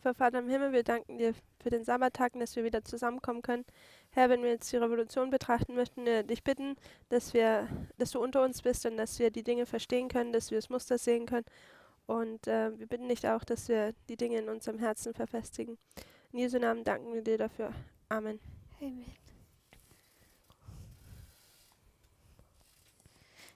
Lieber Vater im Himmel, wir danken dir für den Sabbattag, dass wir wieder zusammenkommen können. Herr, wenn wir jetzt die Revolution betrachten, möchten wir dich bitten, dass du unter uns bist und dass wir die Dinge verstehen können, dass wir das Muster sehen können. Und wir bitten dich auch, dass wir die Dinge in unserem Herzen verfestigen. In Jesu Namen danken wir dir dafür. Amen. Amen.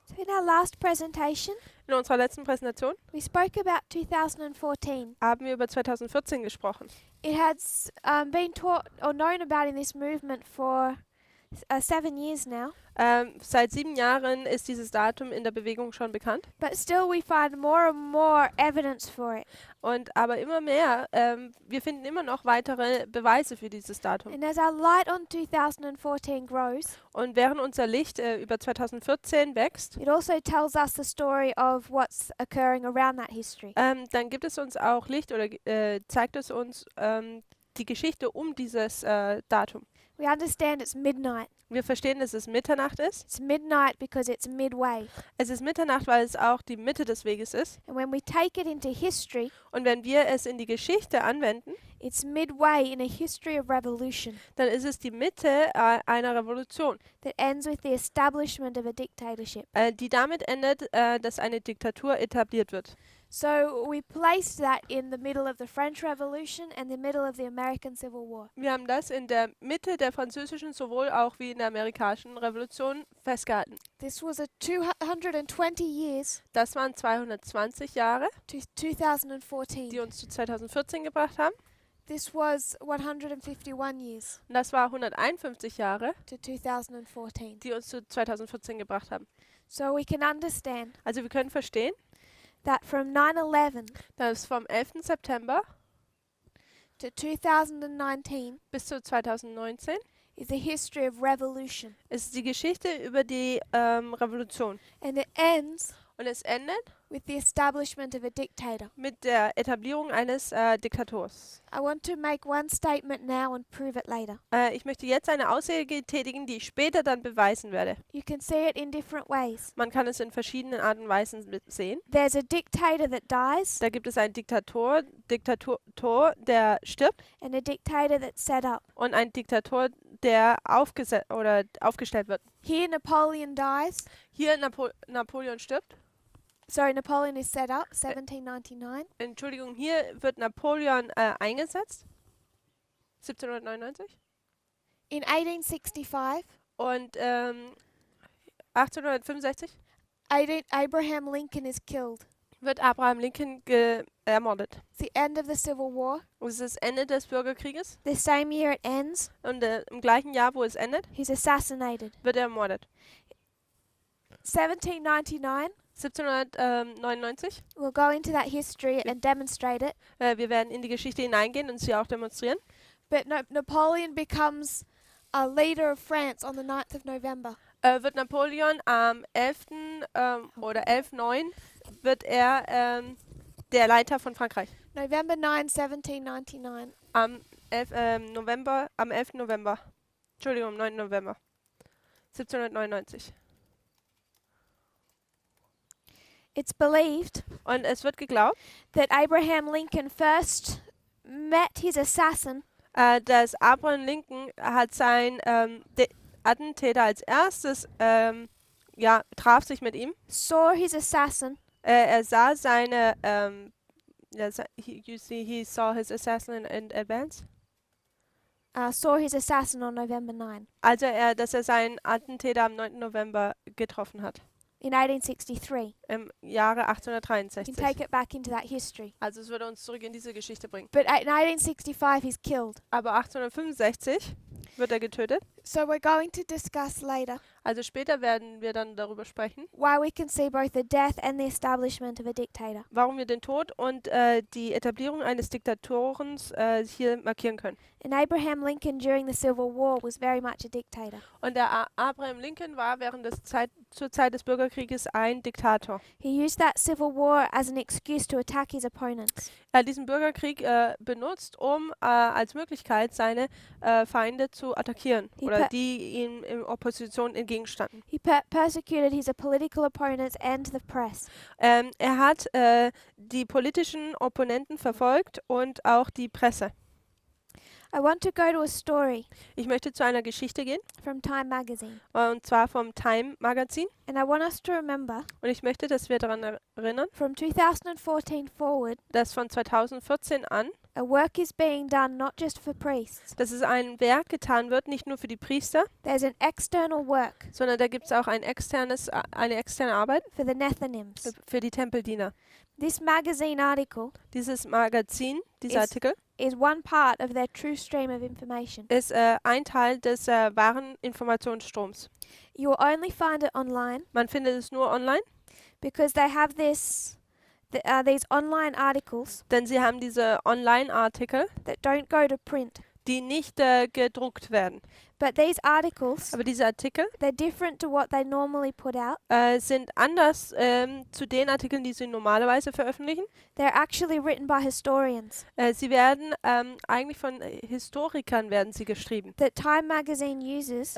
So in our last presentation, In unserer letzten Präsentation we spoke about 2014. haben wir über 2014 gesprochen. It has been taught or known about in this movement for 7 years now, Seit 7 Jahren ist dieses Datum in der Bewegung schon bekannt. but still we find more and more evidence for it. Aber immer mehr, wir finden immer noch weitere Beweise für dieses Datum. And as our light on 2014 grows, Und während unser Licht über 2014 wächst, it also tells us the story of what's occurring around that history. dann gibt es uns auch Licht oder zeigt es uns die Geschichte um dieses Datum. We understand it's midnight. Wir verstehen, dass es Mitternacht ist. It's midnight because it's midway. Es ist Mitternacht, weil es auch die Mitte des Weges ist. And when we take it into history, Und wenn wir es in die Geschichte anwenden, it's midway in a history of revolution dann ist es die Mitte einer Revolution, that ends with the establishment of a dictatorship. die damit endet, dass eine Diktatur etabliert wird. So we placed that in the middle of the French Revolution and the middle of the American Civil War. Wir haben das in der Mitte der französischen sowohl auch wie in der amerikanischen Revolution festgehalten. This was a 220 years Das waren 220 Jahre, to 2014. die uns zu 2014 gebracht haben. This was 151 years Und das war 151 Jahre, to 2014. die uns zu 2014 gebracht haben. So we can understand Also wir können verstehen, that from 9/11 dass vom 11. September to 2019 bis zu 2019 is a history of revolution. ist die Geschichte über die Revolution. And it ends Und es endet with the establishment of a dictator. mit der Etablierung eines Diktators. I want to make one statement now and prove it later. Ich möchte jetzt eine Aussage tätigen, die ich später dann beweisen werde. You can see it in different ways. Man kann es in verschiedenen Arten und Weisen sehen. There's a dictator that dies Da gibt es einen Diktator, der stirbt, and a dictator that's set up. und einen Diktator, der aufgestellt wird. Here Napoleon dies. Hier Napoleon stirbt. Sorry, Napoleon is set up, 1799. Entschuldigung, hier wird Napoleon eingesetzt. 1799. In 1865, Und 1865 Abraham Lincoln is killed. wird Abraham Lincoln ermordet. It's the end of the Civil War. Und es ist das Ende des Bürgerkrieges. The same year it ends, Und im gleichen Jahr, wo es endet, he's assassinated. wird er ermordet. 1799, 1799. we'll go into that history and demonstrate it. Wir werden in die Geschichte hineingehen und sie auch demonstrieren. But Napoleon becomes a leader of France on the 9th of November. Wird Napoleon am 11. Oder 11.9. wird er der Leiter von Frankreich. November 9, 1799. Am 11. November. Entschuldigung, am 9. November. 1799. It's believed Und es wird geglaubt, that Abraham Lincoln first met his assassin dass Abraham Lincoln hat seinen Attentäter als erstes, traf sich mit ihm. saw his assassin Er sah seine, he saw his assassin in advance. saw his assassin on November 9 Also dass er seinen Attentäter am 9. November getroffen hat. in 1863. Im Jahre You can 1863. take it back into that history. Also es würde uns zurück in diese Geschichte bringen. But in 1865 he's killed. Aber 1865 wird er getötet. So we're going to discuss later Also später werden wir dann darüber sprechen, why we can see both the death and the establishment of a dictator. warum wir den Tod und die Etablierung eines Diktatorens hier markieren können. And Abraham Lincoln during the Civil War was very much a dictator. Und der Abraham Lincoln war zur Zeit des Bürgerkrieges ein Diktator. He used that Civil War as an excuse to attack his opponents. Er hat diesen Bürgerkrieg benutzt, um als Möglichkeit seine Feinde zu attackieren He oder die ihm in Opposition entgegenstanden. He persecuted his political opponents and the press. Er hat die politischen Opponenten verfolgt und auch die Presse. I want to go to a story Ich möchte zu einer Geschichte gehen, from Time magazine, und zwar vom Time Magazin. and I want us to remember Und ich möchte, dass wir daran erinnern, from 2014 forward, dass von 2014 an, a work is being done not just for priests. dass es ein Werk getan wird, nicht nur für die Priester, There's an external work sondern da gibt es auch eine externe Arbeit for the Nethinims. für die Tempeldiener. This magazine article Dieses Magazin, dieser Ist- Artikel, is one part of their true stream of information. ist ein Teil des wahren Informationsstroms. You will only find it online Man findet es nur online, because they have these online articles denn sie haben diese Online-Artikel, that don't go to print. die nicht gedruckt werden. But these articles, Aber diese Artikel they're different to what they normally put out. sind anders zu den Artikeln, die sie normalerweise veröffentlichen. They're actually written by historians Sie werden eigentlich von Historikern werden sie geschrieben. that Time magazine uses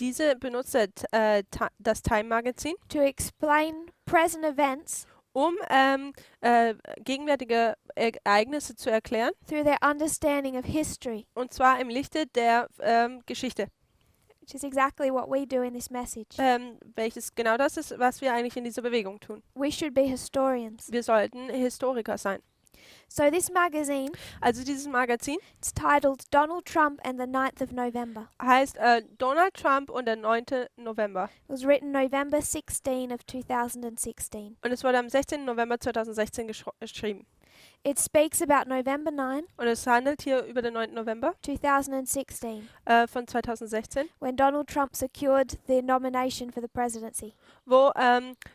Diese benutzt das Time Magazin, to explain present events um gegenwärtige Ereignisse zu erklären, through their understanding of history, und zwar im Lichte der Geschichte, which is exactly what we do in this message. welches genau das ist, was wir eigentlich in dieser Bewegung tun. We should be historians. Wir sollten Historiker sein. So this magazine, Also dieses Magazin it's titled Donald Trump and the 9th of November. heißt Donald Trump und der 9. November. It was written November 16 of 2016. Und es wurde am 16. November 2016 geschrieben. It speaks about November 9, Und es handelt hier über den 9. November 2016, von 2016, when Donald Trump secured the nomination for the presidency. wo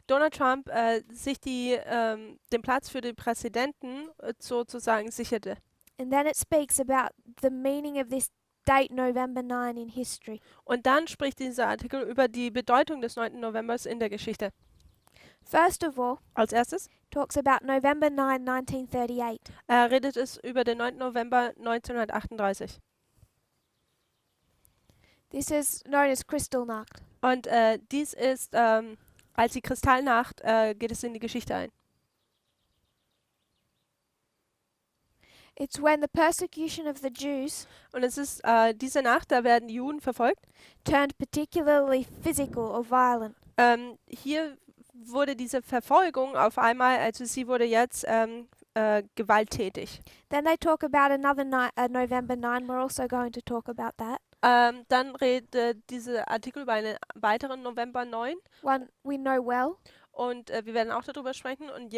Donald Trump sich den Platz für den Präsidenten sozusagen sicherte. And then it speaks about the meaning of this date, November 9, in history. Und dann spricht dieser Artikel über die Bedeutung des 9. Novembers in der Geschichte. First of all, Als erstes talks about November 9, 1938. redet es über den 9. November 1938. This is known as Kristallnacht. Und dies ist, als die Kristallnacht, geht es in die Geschichte ein. It's when the persecution of the Jews Und es ist diese Nacht, da werden Juden verfolgt. turned particularly physical or violent. Hier wurde diese Verfolgung auf einmal, also sie wurde jetzt gewalttätig. Then they talk about another November 9. We're also going to talk about that. Dann redet dieser Artikel über einen weiteren November 9 One we know well, und wir werden auch darüber sprechen und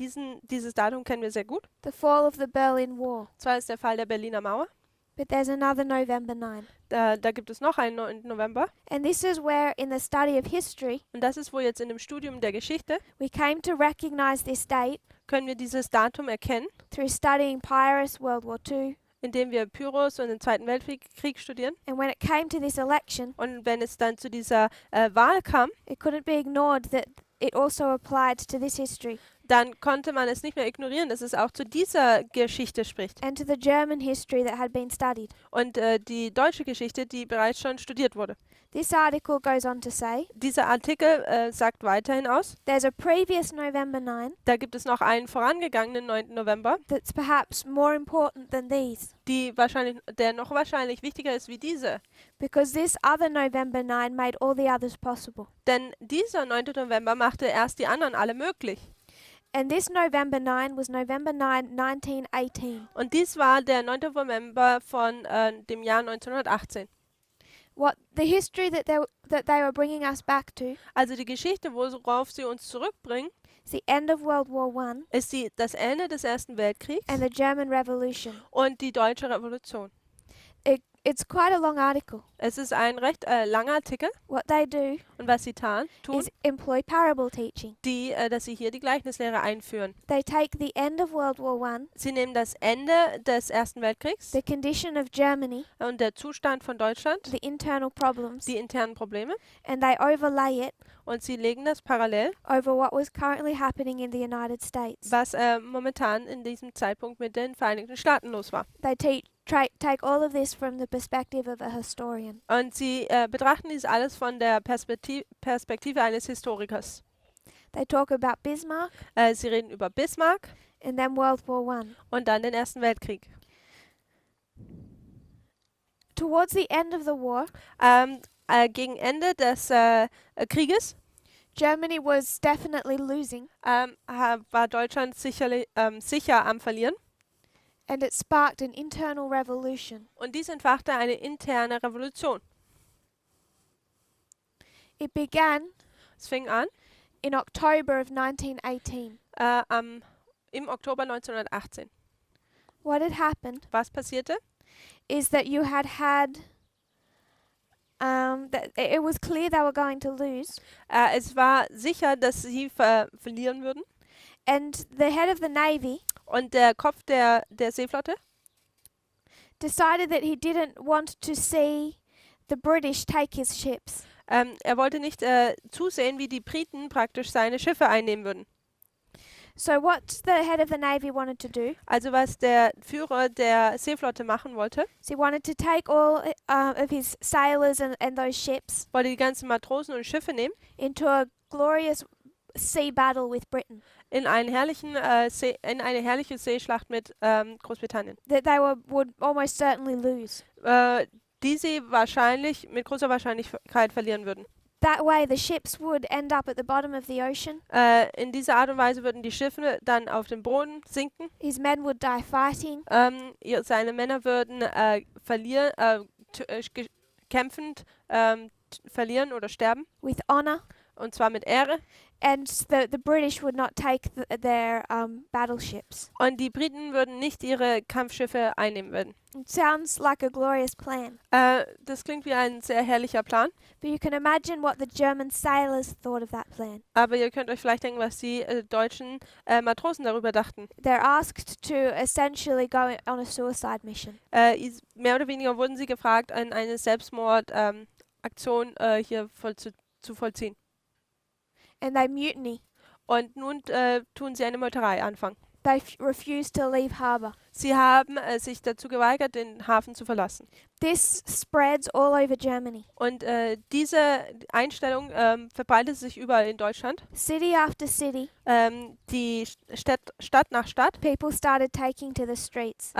dieses Datum kennen wir sehr gut. the fall of the Berlin Wall. Zwar ist der Fall der Berliner Mauer, But there's another November 9. da gibt es noch einen 9. November And this is where, in the study of history, und das ist, wo jetzt in dem Studium der Geschichte we came to recognize this date können wir dieses Datum erkennen, through studying Pyrrhus, World War II. indem wir Pyrrhus und den Zweiten Weltkrieg studieren. And when it came to this election, Und wenn es dann zu dieser Wahl kam, it couldn't be ignored that it also applied to this history dann konnte man es nicht mehr ignorieren, dass es auch zu dieser Geschichte spricht. and to the German history that had been studied. Und die deutsche Geschichte, die bereits schon studiert wurde. This article goes on to say Dieser Artikel sagt weiterhin aus, there's a previous November 9 da gibt es noch einen vorangegangenen 9. November, that's perhaps more important than these, der noch wahrscheinlich wichtiger ist wie diese. because this other November 9 made all the others possible. Denn dieser 9. November machte erst die anderen alle möglich. And this November 9 was November 9, 1918. Und dies war der 9. November von dem Jahr 1918. What the history that they were bringing us back to Also die Geschichte, worauf sie uns zurückbringen, is the end of World War I ist das Ende des Ersten Weltkriegs and the German Revolution. und die Deutsche Revolution. It's quite a long article. Es ist ein recht langer Artikel What they do und was sie tun, is employ parable teaching. dass sie hier die Gleichnislehre einführen. They take the end of World War I, Sie nehmen das Ende des Ersten Weltkriegs the condition of Germany, und der Zustand von Deutschland, the internal problems, die internen Probleme, and they overlay it und sie legen das parallel, over what was currently happening in the United States. was momentan in diesem Zeitpunkt mit den Vereinigten Staaten los war. They take all of this from the perspective of a historian. Und sie betrachten dies alles von der Perspektive eines Historikers. They talk about Bismarck Sie reden über Bismarck and then World War One. und dann den Ersten Weltkrieg. Towards the end of the war, Gegen Ende des Krieges Germany was definitely losing, war Deutschland sicher am Verlieren. and it sparked an internal revolution. Und dies entfachte eine interne Revolution. It began Es fing an in October of 1918. im Oktober 1918. What had happened Was passierte? is that you had that it was clear they were going to lose, Es war sicher, dass sie verlieren würden. and the head of the navy Und der Kopf der Seeflotte decided that he didn't want to see the British take his ships. er wollte nicht zusehen, wie die Briten praktisch seine Schiffe einnehmen würden. So what the head of the navy wanted to do Also was der Führer der Seeflotte machen wollte, is he wanted to take all of his sailors and those ships wollte die ganzen Matrosen und Schiffe nehmen into a glorious sea battle with Britain in eine herrliche Seeschlacht mit Großbritannien, that they would almost certainly lose. die sie mit großer Wahrscheinlichkeit verlieren würden. That way the ships would end up at the bottom of the ocean. In dieser Art und Weise würden die Schiffe dann auf dem Boden sinken. His men would die fighting. Seine Männer würden kämpfend verlieren oder sterben. With honor, Und zwar mit Ehre. and the British would not take their battleships. Und die Briten würden nicht ihre Kampfschiffe einnehmen werden. It sounds like a glorious plan, Das klingt wie ein sehr herrlicher Plan. but you can imagine what the German sailors thought of that plan. Aber ihr könnt euch vielleicht denken, was die deutschen Matrosen darüber dachten. They're asked to essentially go on a suicide mission. Mehr oder weniger wurden sie gefragt, eine Selbstmordaktion hier zu vollziehen. And they mutiny. Und nun tun sie eine Meuterei anfangen. They refuse to leave harbour. Sie haben sich dazu geweigert, den Hafen zu verlassen. This spreads all over Germany. Und diese Einstellung verbreitet sich überall in Deutschland. City after city, Die Stadt nach Stadt people started taking to the streets.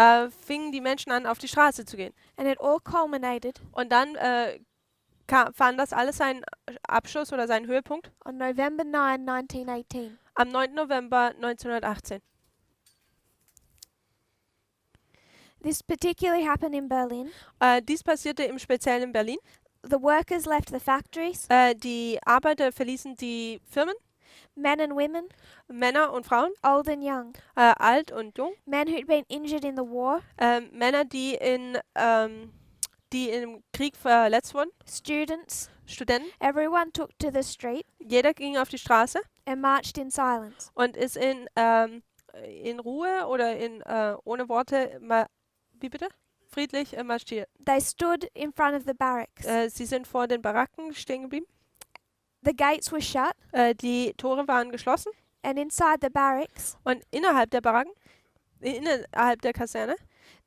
fingen die Menschen an, auf die Straße zu gehen. And it all culminated Und dann fand das alles seinen Abschluss oder seinen Höhepunkt on November 9, 1918. am 9. November 1918. This particularly happened in Berlin. Dies passierte im Speziellen in Berlin. The workers left the factories, Die Arbeiter verließen die Firmen, men and women, Männer und Frauen, old and young, alt und jung, men who'd been injured in the war, Männer, die im Krieg verletzt wurden, students. Studenten. Everyone took to the street Jeder ging auf die Straße and marched in silence. und ist in Ruhe oder ohne Worte, wie bitte? Friedlich marschiert. They stood in front of the barracks. Sie sind vor den Baracken stehen geblieben. The gates were shut, Die Tore waren geschlossen and inside the barracks, und innerhalb der Baracken, innerhalb der Kaserne,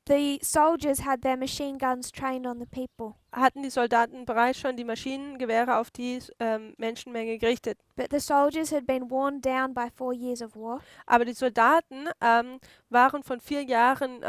the soldiers had their machine guns trained on the people. hatten die Soldaten bereits schon die Maschinengewehre auf die Menschenmenge gerichtet. But the soldiers had been worn down by 4 years of war. Aber die Soldaten waren von 4 Jahren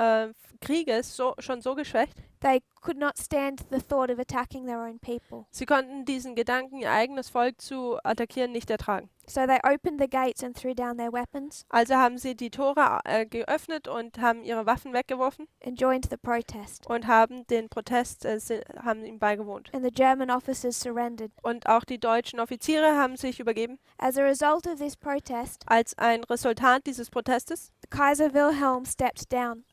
Krieges schon so geschwächt, They could not stand the thought of attacking their own people. sie konnten diesen Gedanken, ihr eigenes Volk zu attackieren, nicht ertragen. So they opened the gates and threw down their weapons Also haben sie die Tore geöffnet und haben ihre Waffen weggeworfen and joined the protest. und haben den Protest haben ihm beigewohnt. And the German officers surrendered. Und auch die deutschen Offiziere haben sich übergeben. As a result of this protest, Als ein Resultat dieses Protestes Kaiser Wilhelm stepped down.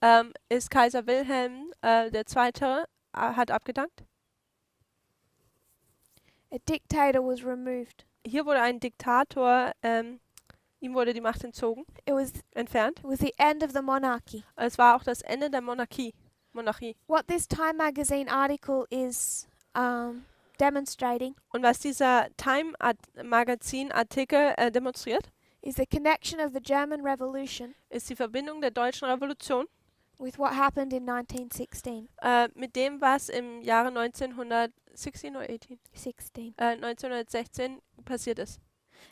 ist Kaiser Wilhelm II. Hat abgedankt. A dictator was removed. Hier wurde ein Diktator, ihm wurde die Macht entzogen, It was entfernt. the end of the monarchy. Es war auch das Ende der Monarchie. What this Time magazine article is demonstrating Und was dieser Time-Magazin-Artikel demonstriert, is the connection of the German Revolution ist die Verbindung der deutschen Revolution with what happened in 1916. Mit dem, was im Jahre 1916 oder 18? 16. 1916 passiert ist.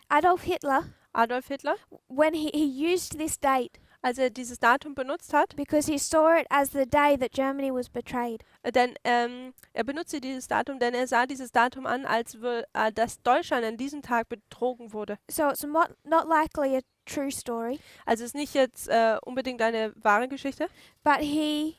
Adolf Hitler, Adolf Hitler, when he used this date als er dieses Datum benutzt hat, because he saw it as the day that Germany was betrayed. denn er benutzte dieses Datum, denn er sah dieses Datum an, als dass Deutschland an diesem Tag betrogen wurde. So it's not likely a true story, Also es ist nicht jetzt unbedingt eine wahre Geschichte, but he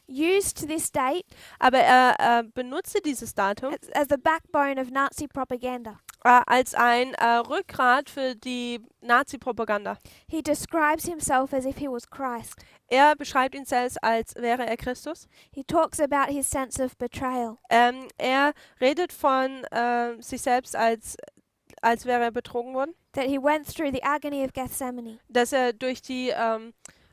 used this date aber er benutzte dieses Datum as the backbone of Nazi propaganda. als ein Rückgrat für die Nazi-Propaganda. He describes himself as if he was Christ. Er beschreibt ihn selbst, als wäre er Christus. He talks about his sense of betrayal. Er redet von sich selbst, als wäre er betrogen worden. That he went through the agony of Gethsemane. Dass er durch die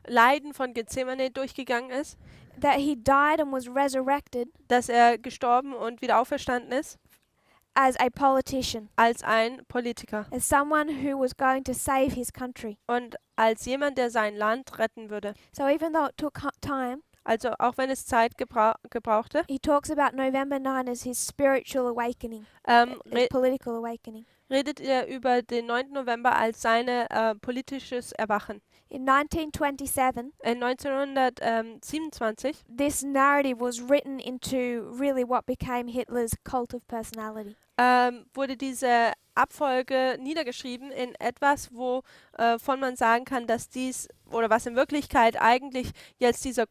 Leiden von Gethsemane durchgegangen ist. That he died and was resurrected Dass er gestorben und wieder auferstanden ist. as a politician. Als ein Politiker. As someone who was going to save his country. Und als jemand, der sein Land retten würde. So even though it took time, also auch wenn es Zeit gebrauchte, he talks about November 9 as his spiritual awakening, his political awakening. Redet er über den 9. November als sein politisches Erwachen. In 1927, 1927, this narrative was written into really what became Hitler's cult of personality. Wurde diese Abfolge niedergeschrieben in etwas, wovon man sagen kann, dass dies, oder was in Wirklichkeit eigentlich jetzt dieser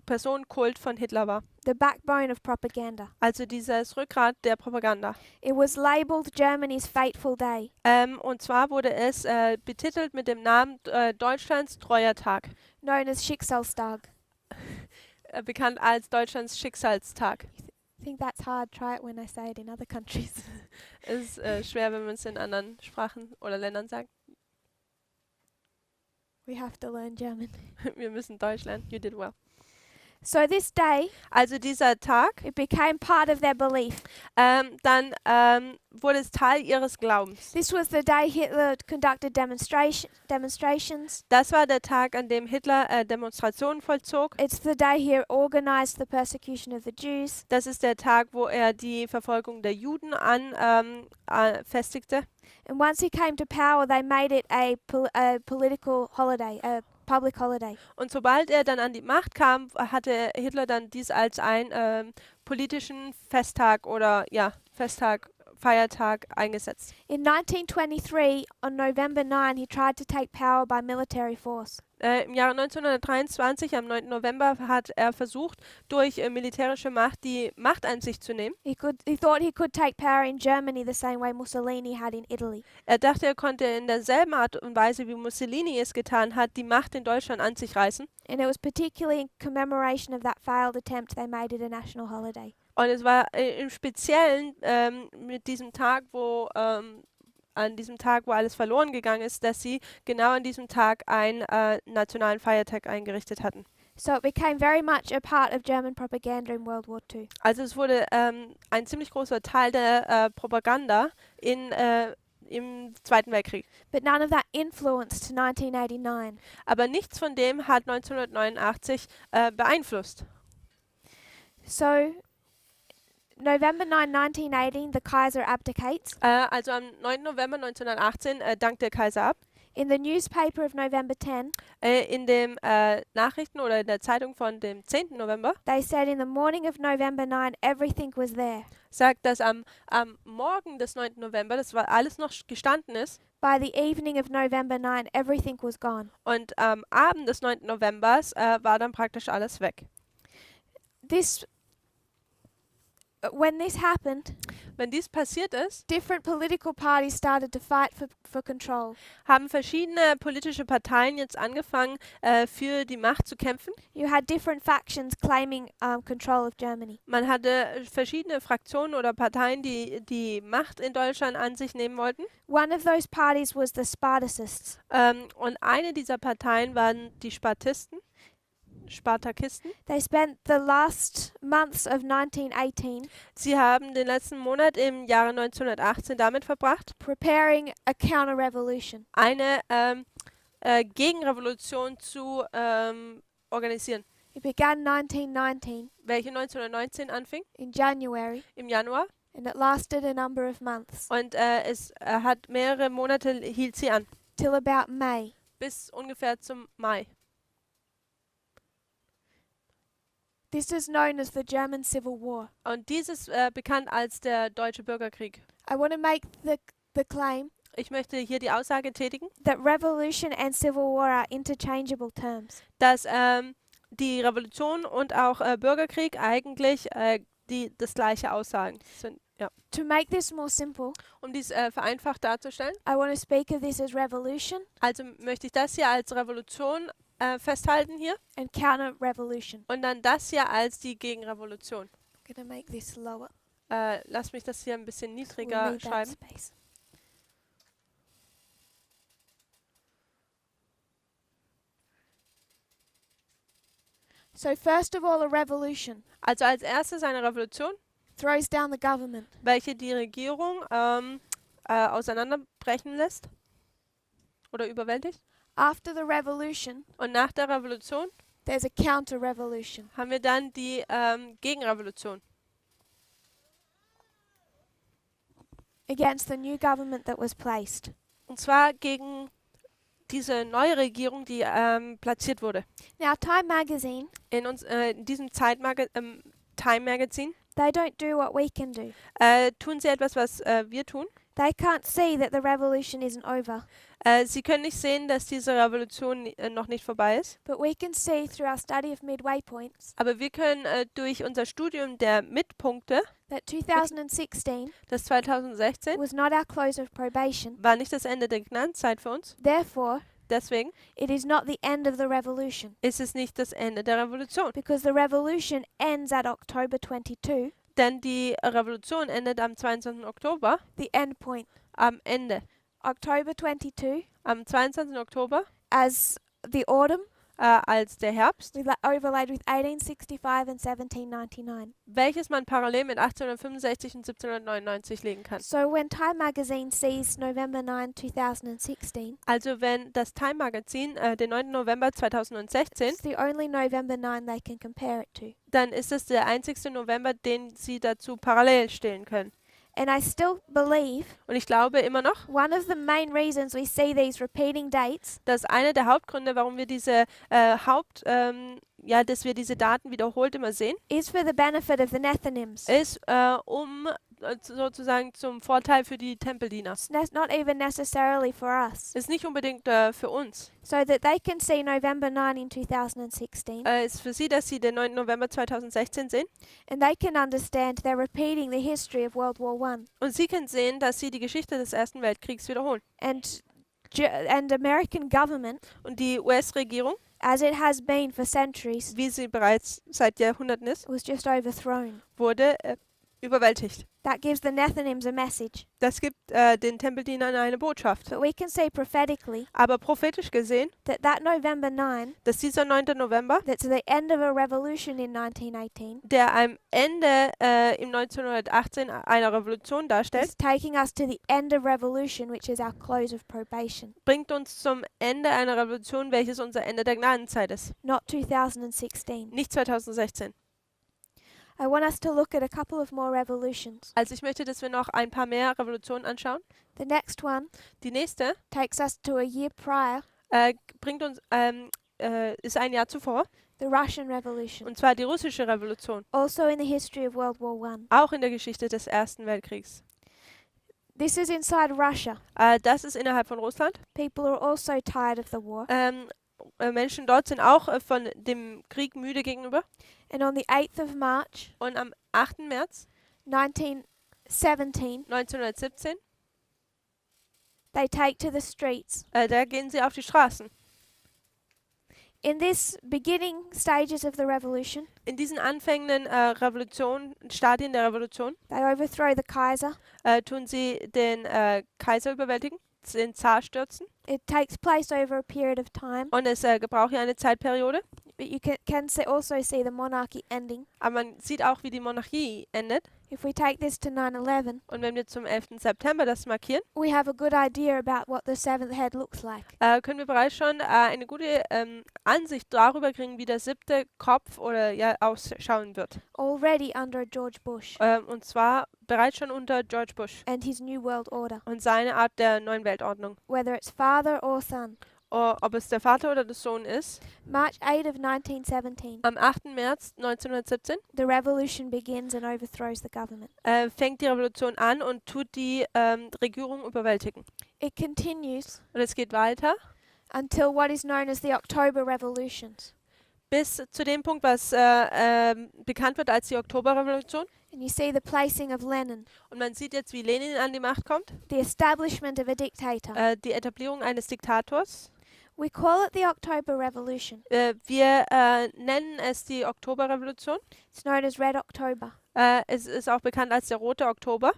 Personenkult von Hitler war. The backbone of propaganda. Also dieses Rückgrat der Propaganda. It was labeled Germany's fateful day. Und zwar wurde es betitelt mit dem Namen Deutschlands treuer Tag. Known as Schicksalstag. Bekannt als Deutschlands Schicksalstag. I think that's hard. Try it when I say it in other countries. Es ist schwer, wenn man es in anderen Sprachen oder Ländern sagt. We have to learn German. Wir müssen Deutsch lernen. You did well. So this day, also dieser Tag, it became part of their belief. Dann wurde es Teil ihres Glaubens. This was the day Hitler conducted demonstrations. Das war der Tag, an dem Hitler Demonstrationen vollzog. It's the day he organized the persecution of the Jews. Das ist der Tag, wo er die Verfolgung der Juden festigte. And once he came to power, they made it a political holiday, a public holiday. Und sobald er dann an die Macht kam, hatte Hitler dann dies als einen politischen Festtag oder Festtag, Feiertag eingesetzt. In 1923, on November 9, he tried to take power by military force. Im Jahre 1923, am 9. November, hat er versucht, durch militärische Macht die Macht an sich zu nehmen. He thought he could take power in Germany the same way Mussolini had in Italy. Er dachte, er konnte in derselben Art und Weise, wie Mussolini es getan hat, die Macht in Deutschland an sich reißen. And it was particularly in commemoration of that failed attempt they made it a national holiday. Und es war im Speziellen mit diesem Tag, an diesem Tag, wo alles verloren gegangen ist, dass sie genau an diesem Tag einen nationalen Feiertag eingerichtet hatten. So it became very much a part of German propaganda in World War II. Also es wurde ein ziemlich großer Teil der Propaganda im Zweiten Weltkrieg. But none of that influenced 1989. Aber nichts von dem hat 1989 beeinflusst. So November 9, 1918, the Kaiser abdicates. Also am 9. November 1918 dankt der Kaiser ab. In the newspaper of November 10, in den Nachrichten oder in der Zeitung von dem 10. November they said in the morning of November 9, everything was there. Sagt, dass am Morgen des 9. November, das war alles noch gestanden ist. By the evening of November 9, everything was gone. Und am Abend des 9. Novembers war dann praktisch alles weg. When this happened, wenn dies passiert ist, different political parties started to fight for control. Haben verschiedene politische Parteien jetzt angefangen, für die Macht zu kämpfen. You had different factions claiming control of Germany. Man hatte verschiedene Fraktionen oder Parteien, die die Macht in Deutschland an sich nehmen wollten. One of those parties was the Spartacists. Und eine dieser Parteien waren die Spartakisten. They spent the last months of 1918 Sie haben den letzten Monat im Jahre 1918 damit verbracht, preparing a counter-revolution. eine Gegenrevolution organisieren. It began 1919 Welche 1919 anfing, in January, im Januar. and it lasted a number of months Und es hat mehrere Monate hielt sie an, till about May. bis ungefähr zum Mai. This is known as the German Civil War. Und dies ist bekannt als der Deutsche Bürgerkrieg. I want to make the claim Ich möchte hier die Aussage tätigen, that revolution and civil war are interchangeable terms. dass die Revolution und auch Bürgerkrieg eigentlich das gleiche Aussagen sind. Ja. To make this more simple, Um dies vereinfacht darzustellen, I want to speak of this as revolution also möchte ich das hier als Revolution festhalten hier and counter-revolution. und dann das hier als die Gegenrevolution. I'm going to make this lower. Lass mich das hier ein bisschen We'll niedriger need that schreiben. space. So first of all, a revolution Also als erstes eine Revolution, throws down the government. welche die Regierung auseinanderbrechen lässt oder überwältigt. After the revolution, Und nach der Revolution there's a counter-revolution. haben wir dann die Gegenrevolution Against the new government that was placed. und zwar gegen diese neue Regierung, die platziert wurde. Now, Time magazine, In diesem Time Magazine they don't do what we can do. tun sie etwas, was wir tun. They can't see that the revolution isn't over. Sie können nicht sehen, dass diese Revolution noch nicht vorbei ist. But we can see through our study of midway points Aber wir können durch unser Studium der Midpunkte, that 2016 das 2016, was not our close of probation. war nicht das Ende der Gnadenzeit für uns. Therefore, Deswegen it is not the end of the revolution, ist es nicht das Ende der Revolution. because the revolution ends at October 22, Denn die Revolution endet am 22. Oktober, the end point. am Ende. October 22 Am 22. Oktober as the autumn, als der Herbst, overlaid with 1865 and 1799. welches man parallel mit 1865 und 1799 legen kann. So when Time magazine sees November 9, 2016, Also wenn das Time Magazin den 9. November 2016, it's the only November 9 they can compare it to. dann ist es der einzigste November, den sie dazu parallel stellen können. And I still believe Und ich glaube immer noch, one of the main reasons we see these repeating dates dass einer der Hauptgründe, warum wir diese dass wir diese Daten wiederholt immer sehen, is for the benefit of the Nethinims. ist sozusagen zum Vorteil für die Tempeldiener. It's not even necessarily for us. Ist nicht unbedingt für uns. So that they can see November 9 in 2016 Ist für sie, dass sie den 9. November 2016 sehen. and they can understand they're repeating the history of World War I. Und sie können sehen, dass sie die Geschichte des Ersten Weltkriegs wiederholen. And American government, Und die US-Regierung, as it has been for centuries, wie sie bereits seit Jahrhunderten ist, was just overthrown. wurde überwältigt. That gives the Nethinims a message. Das gibt den Tempeldienern eine Botschaft. But we can say prophetically Aber prophetisch gesehen, that November 9, dass dieser 9. November, that's the end of a revolution in 1918, der am Ende im 1918 einer Revolution darstellt, is taking us to the end of revolution, which is our close of probation, bringt uns zum Ende einer Revolution, welches unser Ende der Gnadenzeit ist. not 2016. Nicht 2016. I want us to look at a couple of more revolutions. Also ich möchte, dass wir noch ein paar mehr Revolutionen anschauen. The next one Die nächste takes us to a year prior, bringt uns ist ein Jahr zuvor, the Russian Revolution, und zwar die russische Revolution, also in the history of World War I. auch in der Geschichte des Ersten Weltkriegs. This is inside Russia. Das ist innerhalb von Russland. People are also tired of the war. Menschen dort sind auch von dem Krieg müde gegenüber. And on the 8th of March, Und am 8. März 1917, 1917, they take to the streets. da gehen sie auf die Straßen. In this beginning stages of the revolution, In diesen anfängenden Stadien der Revolution, they overthrow the Kaiser. tun sie den Kaiser überwältigen, den Zar stürzen. It takes place over a period of time. Und es gebraucht ja eine Zeitperiode. It But you can also see the monarchy ending. Aber man sieht auch, wie die Monarchie endet. If we take this to 9/11, Und wenn wir zum 11. September das markieren, we have a good idea about what the seventh head looks like. können wir bereits schon eine gute Ansicht darüber kriegen, wie der 7. Kopf oder ja ausschauen wird. Already under George Bush Und zwar bereits schon unter George Bush and his New World Order, und seine Art der neuen Weltordnung. whether it's father or son. Ob es der Vater oder der Sohn ist. March 8 of 1917, Am 8. März 1917 the revolution begins and overthrows the government. fängt die Revolution an und tut die Regierung überwältigen. It continues Und es geht weiter until what is known as the October Revolutions. bis zu dem Punkt, was bekannt wird als die Oktoberrevolution. And you see the placing of Lenin, Und man sieht jetzt, wie Lenin an die Macht kommt. the establishment of a dictator. Die Etablierung eines Diktators. We call it the October Revolution. Wir nennen es die Oktoberrevolution. It's known as Red October. Es ist auch bekannt als der Rote Oktober.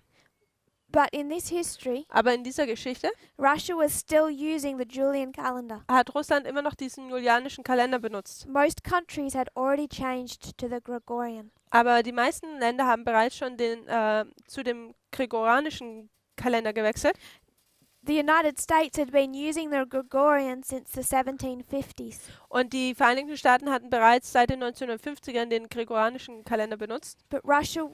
But in this history, Aber in dieser Geschichte Russia was still using the Julian calendar. hat Russland immer noch diesen julianischen Kalender benutzt. Most countries had already changed to the Gregorian. Aber die meisten Länder haben bereits schon zu dem gregorianischen Kalender gewechselt. The United States had been using the Gregorian since the 1750s. Und die Vereinigten Staaten hatten bereits seit den 1950ern den gregorianischen Kalender benutzt. But Russia,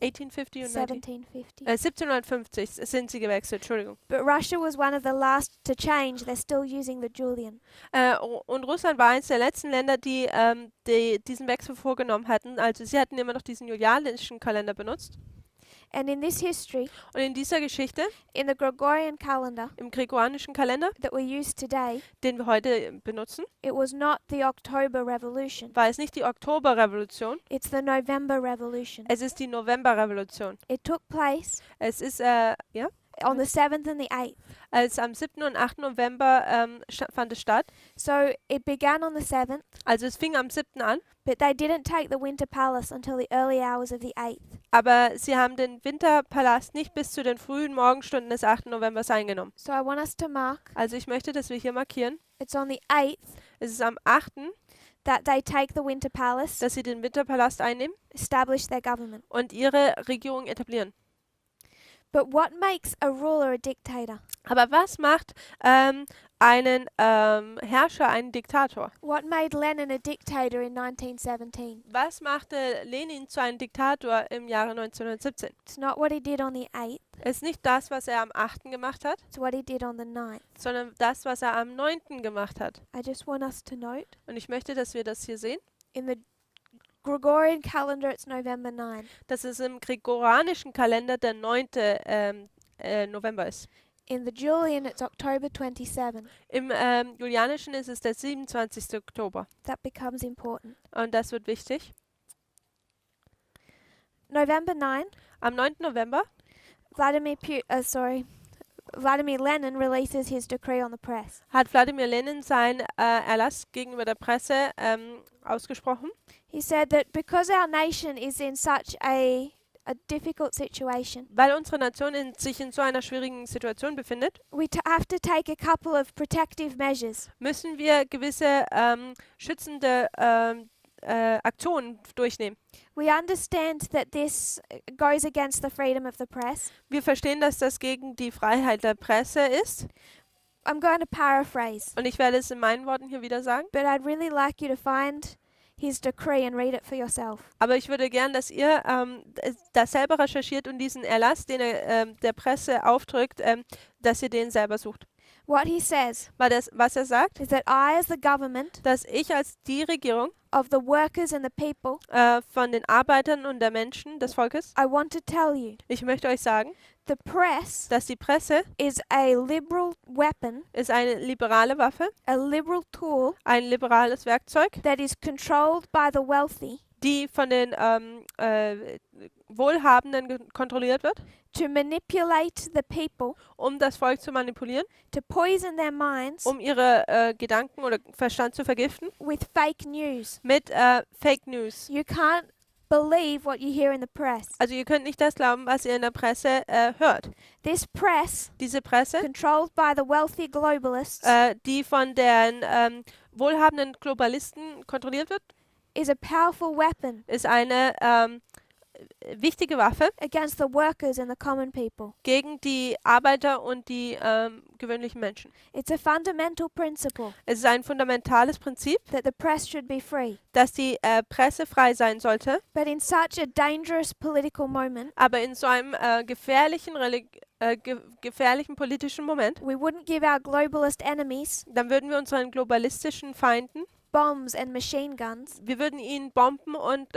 1850 und 1750. 1750 sind sie gewechselt, Entschuldigung. But Russia was one of the last to change. They're still using the Julian. Und Russland war eines der letzten Länder, die diesen Wechsel vorgenommen hatten. Also sie hatten immer noch diesen julianischen Kalender benutzt. And in this history, Und in dieser Geschichte, in the Gregorian calendar im gregorianischen Kalender, that we use today, den wir heute benutzen, it was not the October Revolution. war es nicht die Oktoberrevolution, It's the November Revolution. es ist die Novemberrevolution. It took place Es ist, on the 7th and the 8th. als am 7. und 8. November fand es statt. So it began on the 7th, Also es fing am 7. an, but they didn't take the Winter Palace until the early hours of the 8th. aber sie haben den Winterpalast nicht bis zu den frühen Morgenstunden des 8. Novembers eingenommen. So I want us to mark, Also ich möchte, dass wir hier markieren, it's on the 8th es ist am 8., that they take the Winter Palace, dass sie den Winterpalast einnehmen establish their government. und ihre Regierung etablieren. But what makes a ruler a dictator? Aber was macht einen Herrscher einen Diktator? What made Lenin a dictator in 1917? Was machte Lenin zu einem Diktator im Jahre 1917? It's not what he did on the 8th, Es ist nicht das, was er am 8. gemacht hat, it's what he did on the 9th. sondern das, was er am 9. gemacht hat. I just want us to note, Und ich möchte, dass wir das hier sehen, in the Gregorian calendar it's November 9. dass es im gregorianischen Kalender der 9. November ist. In the Julian it's October 27. Im Julianischen ist es der 27. Oktober. That becomes important. Und das wird wichtig. November 9, Am 9. November Vladimir Lenin releases his decree on the press. hat Wladimir Lenin seinen Erlass gegenüber der Presse ausgesprochen. He said that because our nation is in such a difficult situation, Weil unsere Nation sich in so einer schwierigen Situation befindet, we have to take a couple of protective measures. müssen wir gewisse schützende Aktionen durchnehmen. We understand that this goes against the freedom of the press. Wir verstehen, dass das gegen die Freiheit der Presse ist. I'm going to paraphrase, Und ich werde es in meinen Worten hier wieder sagen. but I'd really like you to find his decree and read it for yourself. Aber ich würde gern, dass ihr das selber recherchiert und diesen Erlass, den er der Presse aufdrückt, dass ihr den selber sucht. What he says Weil das, was er sagt, is that I, as the government dass ich als die Regierung of the workers and the people, von den Arbeitern und der Menschen, des Volkes, I want to tell you, ich möchte euch sagen, the press dass die Presse is a liberal weapon, ist eine liberale Waffe, a liberal tool ein liberales Werkzeug, that is controlled by the wealthy die von den Wohlhabenden kontrolliert wird, to manipulate the people, um das Volk zu manipulieren, to poison their minds um ihre Gedanken oder Verstand zu vergiften, with fake news. mit Fake News. You can't believe what you hear in the press. Also ihr könnt nicht das glauben, was ihr in der Presse hört. This press, Diese Presse, controlled by the wealthy globalists, die von den wohlhabenden Globalisten kontrolliert wird, is a powerful weapon ist eine wichtige Waffe against the workers and the common people. gegen die Arbeiter und die gewöhnlichen Menschen. It's a fundamental principle Es ist ein fundamentales Prinzip, that the press should be free. dass die Presse frei sein sollte, But in such a dangerous political moment, aber in so einem gefährlichen politischen Moment, we wouldn't give our globalist enemies dann würden wir unseren globalistischen Feinden, bombs and machine guns. wir würden ihnen Bomben und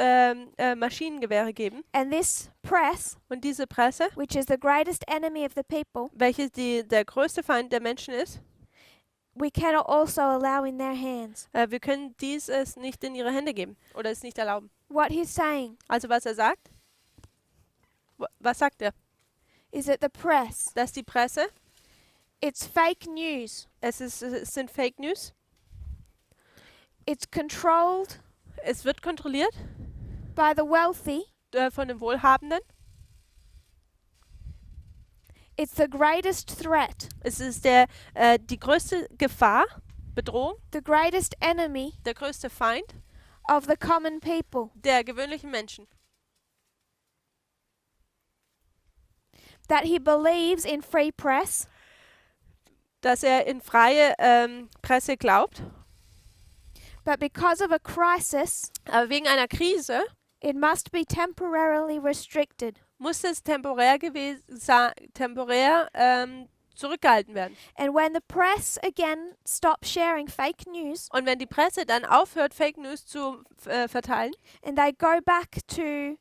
Maschinengewehre geben. And this press, Und diese Presse, which is the greatest enemy of the people, welche der größte Feind der Menschen ist, we cannot also allow in their hands. wir können es nicht in ihre Hände geben oder es nicht erlauben. What he's saying Also was er sagt, was sagt er? is that the press, Dass die Presse, it's fake news. es sind Fake News, It's controlled es wird kontrolliert by the wealthy. von den Wohlhabenden, It's the greatest threat, es ist die größte Gefahr, Bedrohung, the greatest enemy der größte Feind of the common people. der gewöhnlichen Menschen. That he believes in free press, Dass er in freie Presse glaubt, but because of a crisis, aber wegen einer Krise it must be temporarily restricted. muss es temporär zurückgehalten werden. And when the press again stops sharing fake news Und wenn die Presse dann aufhört, Fake News zu verteilen and they go back to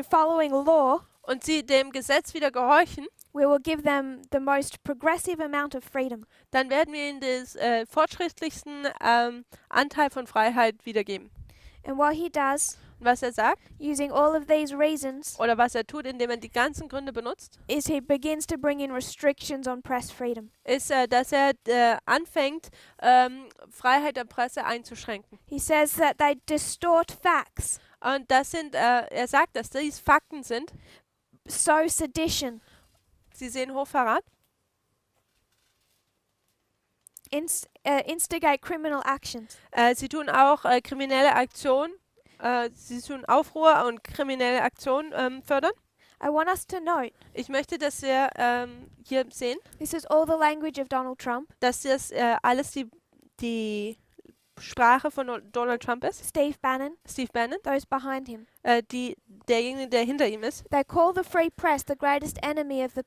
following law, und sie dem Gesetz wieder gehorchen, we will give them the most progressive amount of freedom. dann werden wir ihnen den fortschrittlichsten Anteil von Freiheit wiedergeben. And what he does, Und was er sagt, using all of these reasons, oder was er tut, indem er die ganzen Gründe benutzt, is he begins to bring in restrictions on press freedom. ist, dass er anfängt, Freiheit der Presse einzuschränken. He says that they distort facts, Und er sagt, dass dies Fakten sind. sow sedition, Sie sehen Hochverrat, instigate criminal actions. sie tun auch kriminelle Aktionen, sie tun Aufruhr und kriminelle Aktionen fördern. I want us to note, Ich möchte, dass wir hier sehen, this is all the language of Donald Trump, dass das alles die Sprache von Donald Trump ist, Steve Bannon, Steve Bannon, those behind him. derjenige, der hinter ihm ist. They call the free press the greatest enemy of the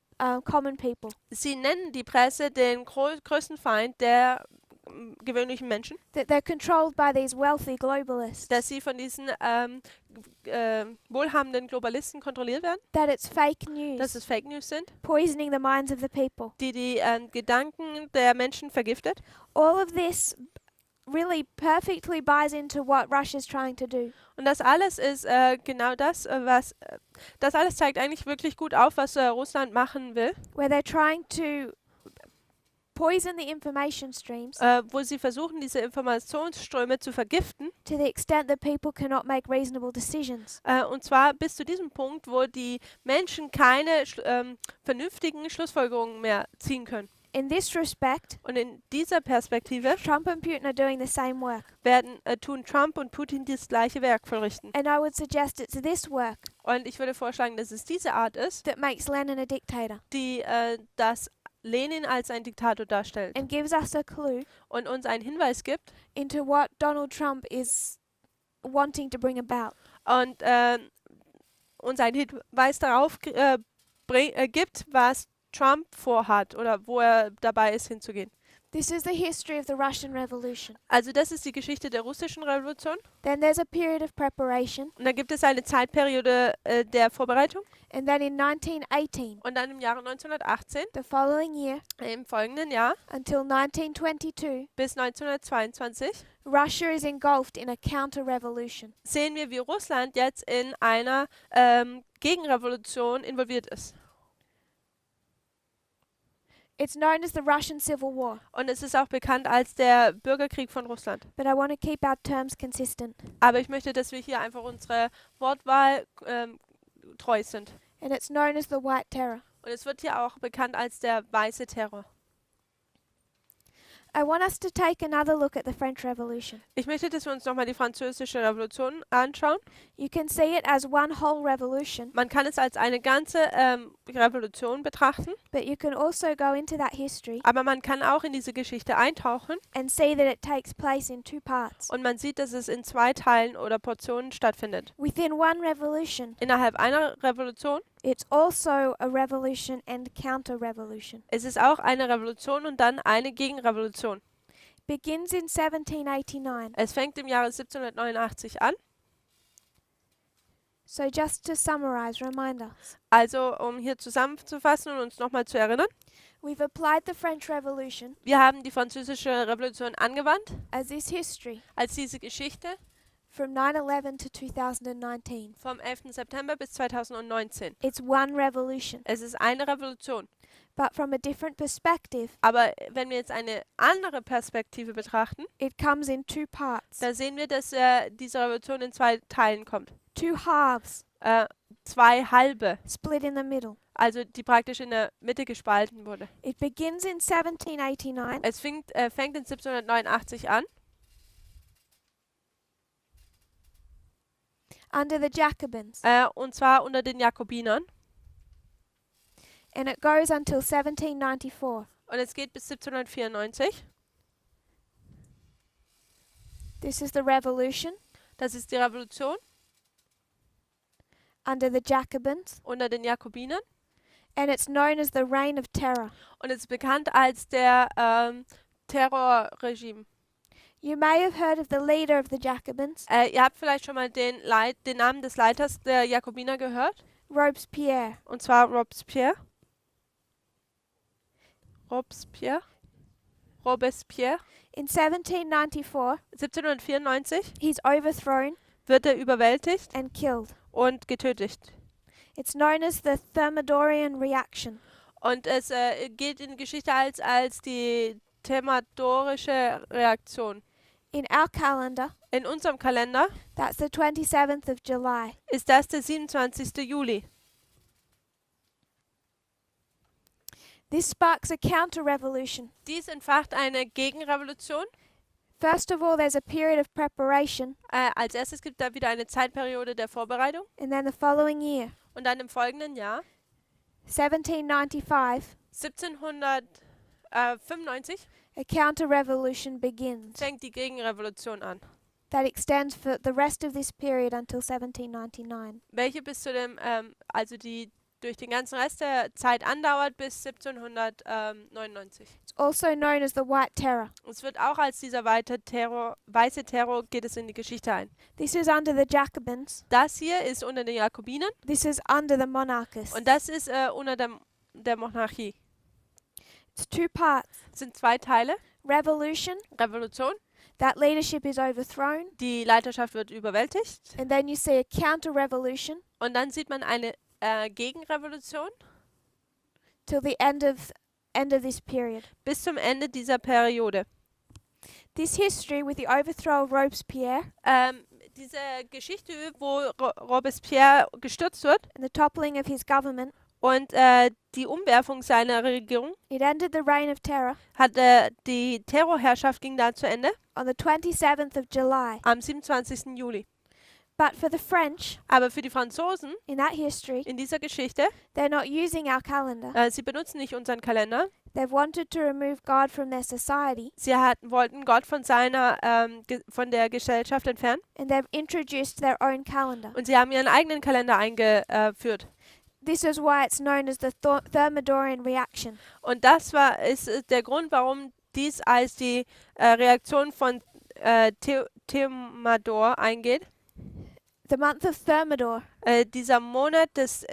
common people. Sie nennen die Presse den größten Feind der gewöhnlichen Menschen, That they're controlled by these wealthy globalists. dass sie von diesen wohlhabenden Globalisten kontrolliert werden, That it's fake dass news, es Fake News sind, poisoning the minds of the people. die Gedanken der Menschen vergiftet. All of this really perfectly buys into what Russia's trying to do. Und das alles ist genau das, das alles zeigt eigentlich wirklich gut auf, was Russland machen will, Where they're trying to poison the information streams wo sie versuchen, diese Informationsströme zu vergiften, to the extent that people cannot make reasonable decisions. und zwar bis zu diesem Punkt, wo die Menschen keine vernünftigen Schlussfolgerungen mehr ziehen können. In this respect, Und in dieser Perspektive Trump and Putin are doing the same work. tun Trump und Putin das gleiche Werk verrichten. And I would suggest it's this work Und ich würde vorschlagen, dass es diese Art ist, that makes Lenin a dictator die das Lenin als ein Diktator darstellt and gives us a clue und uns einen Hinweis gibt into what Donald Trump is wanting to bring about. und uns einen Hinweis darauf gibt, was Trump vorhat oder wo er dabei ist hinzugehen. This is the history of the Russian Revolution. Also das ist die Geschichte der russischen Revolution. Then there's a period of preparation, Und dann gibt es eine Zeitperiode der Vorbereitung. and then in 1918, Und dann im Jahre 1918, the following year, im folgenden Jahr, until 1922, bis 1922, Russia is engulfed in a counter-revolution. sehen wir, wie Russland jetzt in einer Gegenrevolution involviert ist. It's known as the Russian Civil War, Und es ist auch bekannt als der Bürgerkrieg von Russland. but I want to keep our terms consistent. Aber ich möchte, dass wir hier einfach unsere Wortwahl treu sind. And it's known as the White Terror. Und es wird hier auch bekannt als der weiße Terror. I want us to take another look at the French Revolution. Ich möchte, dass wir uns nochmal die französische Revolution anschauen. You can see it as one whole revolution, Man kann es als eine ganze Revolution betrachten, but you can also go into that history aber man kann auch in diese Geschichte eintauchen and see that it takes place in two parts. und man sieht, dass es in zwei Teilen oder Portionen stattfindet. Within one revolution, Innerhalb einer Revolution it's also a revolution and counter-revolution. ist es auch eine Revolution und dann eine Gegenrevolution. Begins in 1789. Es fängt im Jahre 1789 an. So just to summarize, remind us. Also, um hier zusammenzufassen und uns nochmal zu erinnern, We've applied the French Revolution wir haben die französische Revolution angewandt as this history als diese Geschichte from 9/11 to 2019. vom 11. September bis 2019. It's one revolution, Es ist eine Revolution. but from a different perspective, Aber wenn wir jetzt eine andere Perspektive betrachten, it comes in two parts, da sehen wir, dass diese Revolution in zwei Teilen kommt. two halves, Zwei halbe, split in the middle. also die praktisch in der Mitte gespalten wurde. It begins in 1789 Es fängt in 1789 an, under the Jacobins, und zwar unter den Jakobinern. and it goes until 1794. Und es geht bis 1794. This is the revolution Das ist die Revolution under the Jacobins, unter den Jakobinern. and it's known as the Reign of Terror. Und es ist bekannt als der Terrorregime. You may have heard of the leader of the Jacobins, Ihr habt vielleicht schon mal den Namen des Leiters der Jakobiner gehört. Robespierre. Und zwar Robespierre. Robespierre. In 1794, 1794 he's overthrown wird er überwältigt and killed. und getötet. It's known as the Thermidorian reaction. Und es geht in die Geschichte als die thermidorische Reaktion. In our calendar, In unserem Kalender that's the 27th of July. ist das der 27. Juli. This sparks a counter-revolution. Dies entfacht eine Gegenrevolution. First of all, there's a period of preparation, Als erstes gibt da wieder eine Zeitperiode der Vorbereitung. and then the following year, Und dann im folgenden Jahr, 1795, 1795, a counter-revolution begins. fängt die Gegenrevolution an, That extends for the rest of this period until 1799. welche bis zu dem, also die durch den ganzen Rest der Zeit andauert bis 1799. It's also known as the White Terror. Es wird auch als dieser weiße Terror geht es in die Geschichte ein. This is under the Jacobins. Das hier ist unter den Jakobinern This is under the monarchists. und das ist unter der Monarchie. It's two parts. Es sind zwei Teile. Revolution, Revolution, that leadership is overthrown. die Leiterschaft wird überwältigt And then you see a counter-revolution und dann sieht man eine Gegenrevolution till the end of this period. bis zum Ende dieser Periode. This history with the overthrow of Robespierre Diese Geschichte, wo Robespierre gestürzt wird and the toppling of his government, und die Umwerfung seiner Regierung, it ended the reign of terror die Terrorherrschaft ging da zu Ende on the 27th of July. am 27. Juli. But for the French, Aber für die Franzosen in that history, in dieser Geschichte, they're not using our calendar. sie benutzen nicht unseren Kalender. They've wanted to remove God from their society, Sie wollten Gott von von der Gesellschaft entfernen and they've introduced their own calendar. und sie haben ihren eigenen Kalender eingeführt. This is why it's known as the Thermidorian reaction. Und das ist der Grund, warum dies als die Reaktion von Thermidor eingeht. The month of Thermidor Dieser Monat des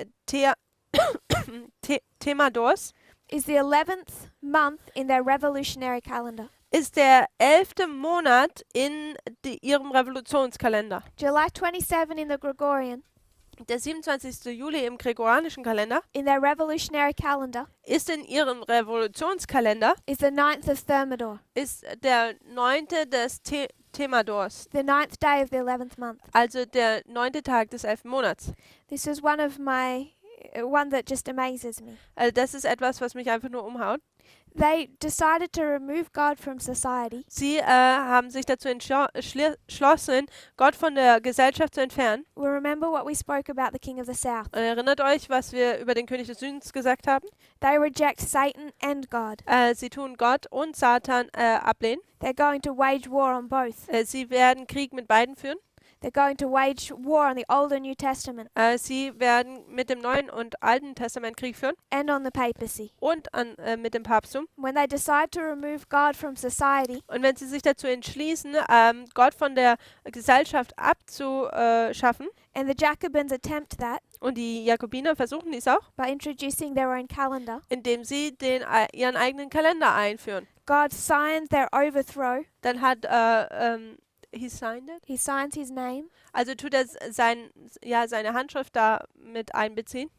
Thermidors is the 11th month in their revolutionary calendar. ist der 11. Monat in ihrem Revolutionskalender. July 27 in the Gregorian, Der 27. Juli im gregorianischen Kalender in their revolutionary calendar, ist in ihrem Revolutionskalender is the 9th of Thermidor, ist der 9. des Thermidors, the 9th day of the 11th month. also der 9. Tag des 11. Monats. This is one that just amazes me. Also das ist etwas, was mich einfach nur umhaut. They decided to remove God from society Sie haben sich dazu entschlossen, Gott von der Gesellschaft zu entfernen. Well, remember what we spoke about the king of the south. Und erinnert euch, was wir über den König des Südens gesagt haben? They reject Satan and God. Sie tun Gott und Satan ablehnen. They're going to wage war on both. Sie werden Krieg mit beiden führen. They're going to wage war on the Old and New Testament Sie werden mit dem Neuen und Alten Testament Krieg führen and on the papacy. und mit dem Papsttum. When they decide to remove God from society, Und wenn sie sich dazu entschließen, Gott von der Gesellschaft abzuschaffen, and the Jacobins attempt that und die Jakobiner versuchen dies auch, by introducing their own calendar, indem sie ihren eigenen Kalender einführen, God signs their overthrow. dann hat he signed it? He signs his name Also tut er seine Handschrift da mit einbeziehen.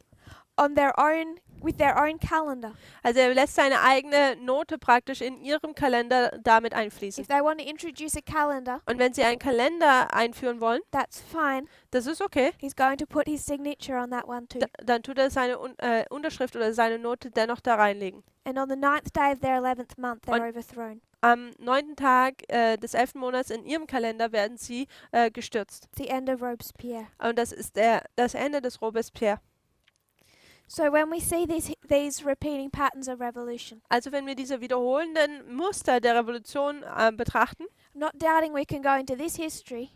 on their own with their own calendar. Also er lässt seine eigene Note praktisch in ihrem Kalender damit einfließen. If they want to introduce a calendar, Und wenn sie einen Kalender einführen wollen, that's fine. das ist okay. He's going to put his signature on that one too. Dann tut er seine Unterschrift oder seine Note dennoch da reinlegen. And on the 9th day of their 11th month, they're Und- overthrown. Am 9. Tag des 11. Monats in ihrem Kalender werden sie gestürzt. It's the end of Robespierre. Und das ist das Ende des Robespierre. So when we see these repeating patterns of revolution, Also wenn wir diese wiederholenden Muster der Revolution betrachten, not doubting we can go into this history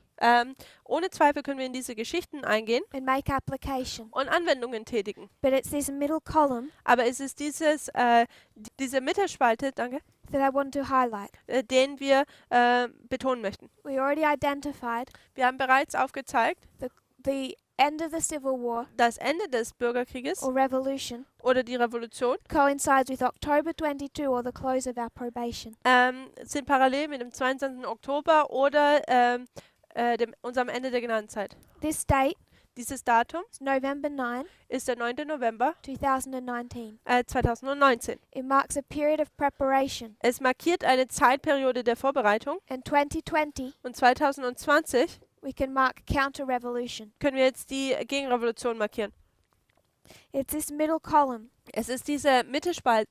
ohne Zweifel können wir in diese Geschichten eingehen and make application. und Anwendungen tätigen. But it's this middle column Aber es ist diese Mittelspalte, danke, that I want to highlight. den wir betonen möchten. We already identified Wir haben bereits aufgezeigt, the end of the Civil War das Ende des Bürgerkrieges or revolution oder die Revolution coincides with October 22 or the close of our probation. sind parallel mit dem 22. Oktober oder unserem Ende der Gnadenzeit. This date Dieses Datum is November 9, ist der 9. November 2019. 2019. It marks a period of preparation. Es markiert eine Zeitperiode der Vorbereitung In 2020, und 2020 we can mark counter-revolution. können wir jetzt die Gegenrevolution markieren. It's this middle column Es ist diese Mittelspalte,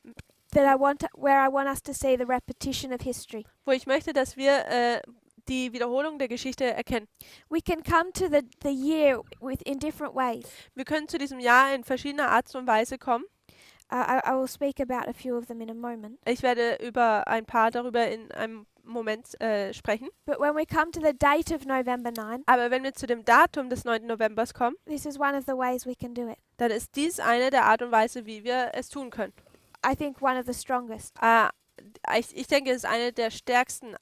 where I want us to see the repetition of history. wo ich möchte, dass wir die Wiederholung der Geschichte erkennen. We can come to the year in different ways. Wir können zu diesem Jahr in verschiedener Art und Weise kommen. I will speak about a few of them in a moment. Ich werde über ein paar darüber in einem Moment sprechen. But when we come to the date of November 9, Aber wenn wir zu dem Datum des 9. Novembers kommen, this is one of the ways we can do it. dann ist dies eine der Art und Weise, wie wir es tun können. I think one of the strongest. Ich denke, es ist eine der stärksten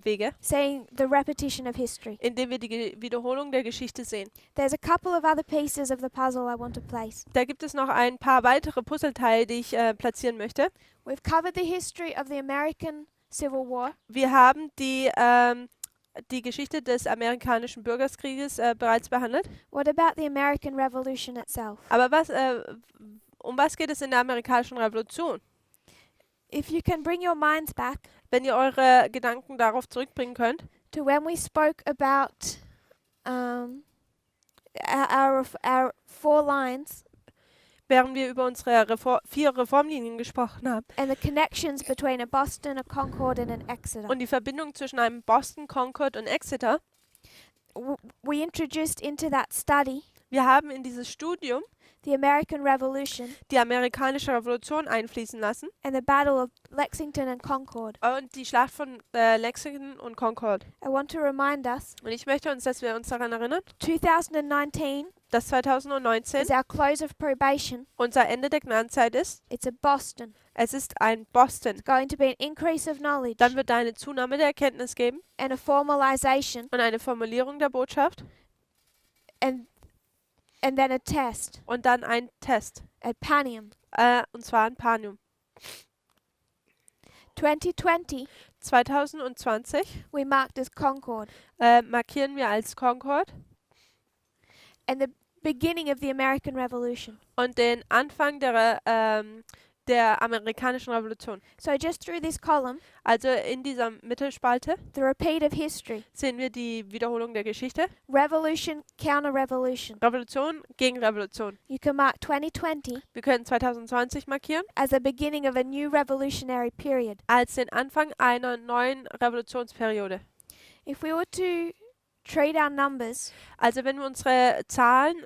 Wege, Seeing the repetition of history. indem wir die Wiederholung der Geschichte sehen. There's a couple of other pieces of the puzzle I want to place. Da gibt es noch ein paar weitere Puzzleteile, die ich platzieren möchte. We've covered the history of the American Civil War. Wir haben die Geschichte des amerikanischen Bürgerkrieges bereits behandelt. What about the American Revolution itself? Aber um was geht es in der amerikanischen Revolution? If you can bring your minds back Wenn ihr eure Gedanken darauf zurückbringen könnt, to when we spoke about our 4 lines während wir über unsere 4 Reformlinien gesprochen haben and the connections between a Boston, a Concord and an Exeter. und die Verbindung zwischen einem Boston, Concord und Exeter, We introduced into that study wir haben in dieses Studium the American Revolution die amerikanische Revolution einfließen lassen and the Battle of Lexington and Concord. und die Schlacht von Lexington und Concord. I want to remind us, Und ich möchte uns, dass wir uns daran erinnern, 2019 dass 2019 is our close of probation. unser Ende der Gnadenzeit ist. It's a Boston. Es ist ein Boston. It's going to be an increase of knowledge Dann wird da eine Zunahme der Erkenntnis geben and a formalization und eine Formulierung der Botschaft and then a test und dann ein Test. at Panium. Und zwar ein Panium. 2020 2020 we marked as Concord markieren wir als Concord and the beginning of the American Revolution. und den Anfang der der amerikanischen Revolution. So just through this column, Also in dieser Mittelspalte the repeat of history. sehen wir die Wiederholung der Geschichte. Revolution, counter-revolution. Revolution gegen Revolution. You can mark 2020 Wir können 2020 markieren as the beginning of a new revolutionary period. als den Anfang einer neuen Revolutionsperiode. If we were to treat our numbers Also wenn wir unsere Zahlen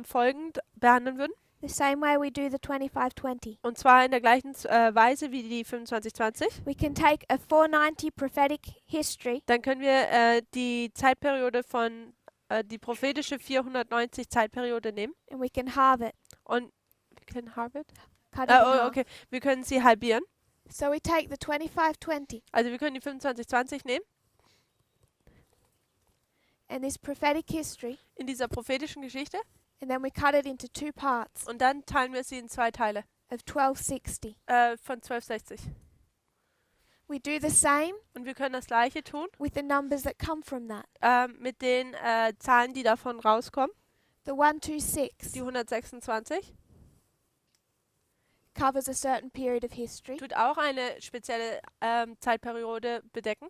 folgend behandeln würden, the same way we do the 2520, und zwar in der gleichen Weise wie die 2520, we can take a 490 prophetic history dann können wir die Zeitperiode von die prophetische 490 Zeitperiode nehmen and we can halve it. und wir können Cut it in half. okay, wir können sie halbieren. So we take the 2520 Also wir können die 2520 nehmen and this prophetic history, in dieser prophetischen Geschichte and then we cut it into two parts und dann teilen wir sie in zwei Teile of 1260. von 1260. We do the same Und wir können das gleiche tun with the numbers that come from that. mit den Zahlen, die davon rauskommen. The 126 Die 126 covers a certain period of history, tut auch eine spezielle Zeitperiode bedecken.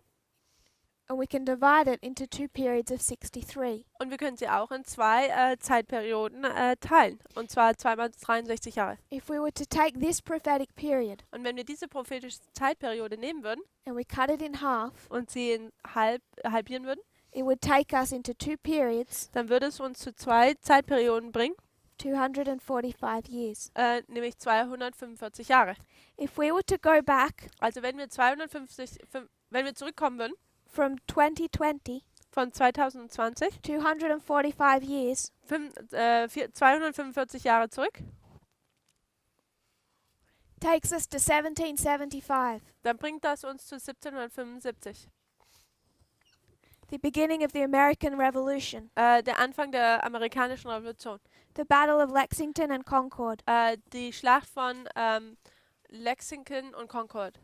and we can divide it into two periods of 63. Und wir können sie auch in zwei Zeitperioden teilen. Und zwar zweimal 63 Jahre. If we were to take this prophetic period Und wenn wir diese prophetische Zeitperiode nehmen würden and we cut it in half, und sie in halbieren würden, it would take us into two periods, dann würde es uns zu zwei Zeitperioden bringen, 245 years. nämlich 245 Jahre. If we were to go back Also wenn wir wenn wir zurückkommen würden from 2020, von 2020, 245 years, 245 Jahre zurück, takes us to 1775, dann bringt das uns zu 1775. the beginning of the American Revolution, Der Anfang der amerikanischen Revolution. the Battle of Lexington and Concord. Die Schlacht von Lexington und Concord.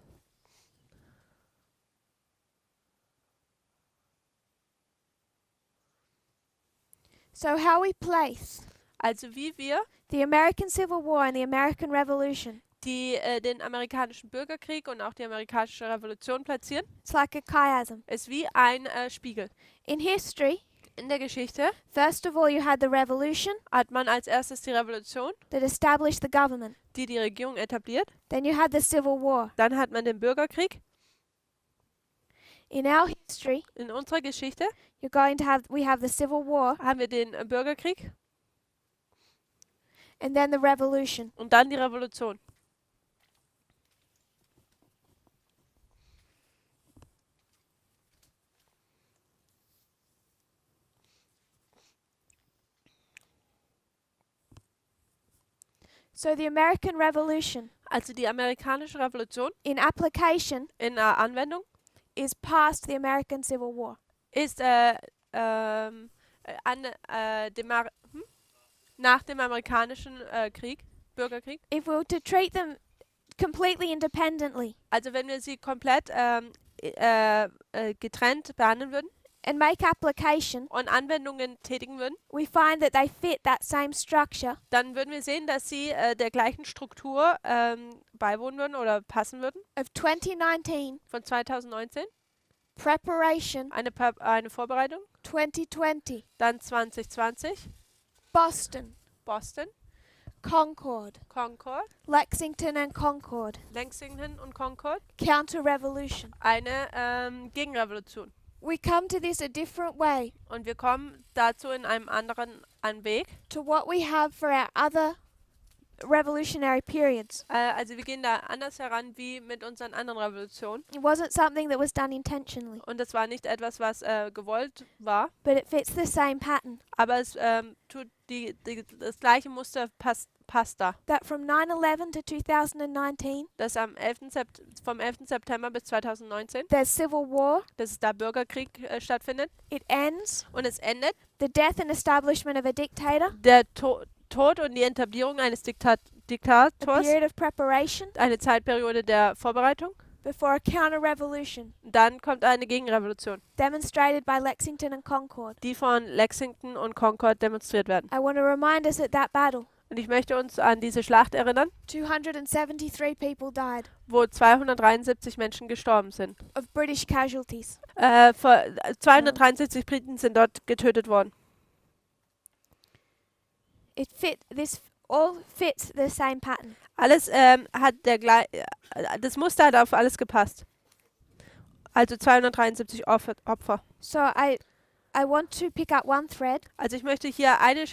So how we place Also wie wir the American Civil War and the American Revolution, den amerikanischen Bürgerkrieg und auch die amerikanische Revolution platzieren, it's like a chiasm. ist wie ein Spiegel. In history, In der Geschichte first of all you had the revolution hat man als erstes die Revolution, that established the government. die die Regierung etabliert. Then you had the Civil War. Dann hat man den Bürgerkrieg. In our history, In unserer Geschichte we have the Civil War haben wir den Bürgerkrieg and then the revolution. und dann die Revolution. So the American Revolution Also die amerikanische Revolution in application in der Anwendung is past the American Civil War. ist nach dem amerikanischen Bürgerkrieg. If we were to treat them completely independently Also wenn wir sie komplett getrennt behandeln würden and make application, und Anwendungen tätigen würden, we find that they fit that same structure dann würden wir sehen, dass sie der gleichen Struktur beiwohnen würden oder passen würden. of 2019, Von 2019, preparation, eine Vorbereitung, 2020, dann 2020, Boston, Boston, Concord, Concord, Lexington and Concord, Lexington und Concord, counter-revolution. eine Gegenrevolution. We come to this a different way Und wir kommen dazu in einem anderen Weg. to what we have for our other revolutionary periods. Also wir gehen da anders heran wie mit unseren anderen Revolutionen. It wasn't something that was done intentionally, Und das war nicht etwas, was gewollt war, but it fits the same pattern. aber es tut das gleiche Muster passt da. That from 9/11 to 2019, Das vom 11. September bis 2019, there's civil war. dass es da Bürgerkrieg stattfindet. It ends. Und es endet The death and establishment of a dictator. der Tod und die Etablierung eines A Diktators, period of preparation eine Zeitperiode der Vorbereitung. before a counter-revolution Dann kommt eine Gegenrevolution, demonstrated by Lexington and Concord. die von Lexington und Concord demonstriert werden. I want to remind us at that battle Und Und ich möchte uns an diese Schlacht erinnern, 273 people died wo 273 Menschen gestorben sind. of British casualties. 273 Briten sind dort getötet worden. This all fits the same pattern. Alles das Muster hat auf alles gepasst. Also 273 Opfer. So I want to pick up one thread, Also ich möchte hier eine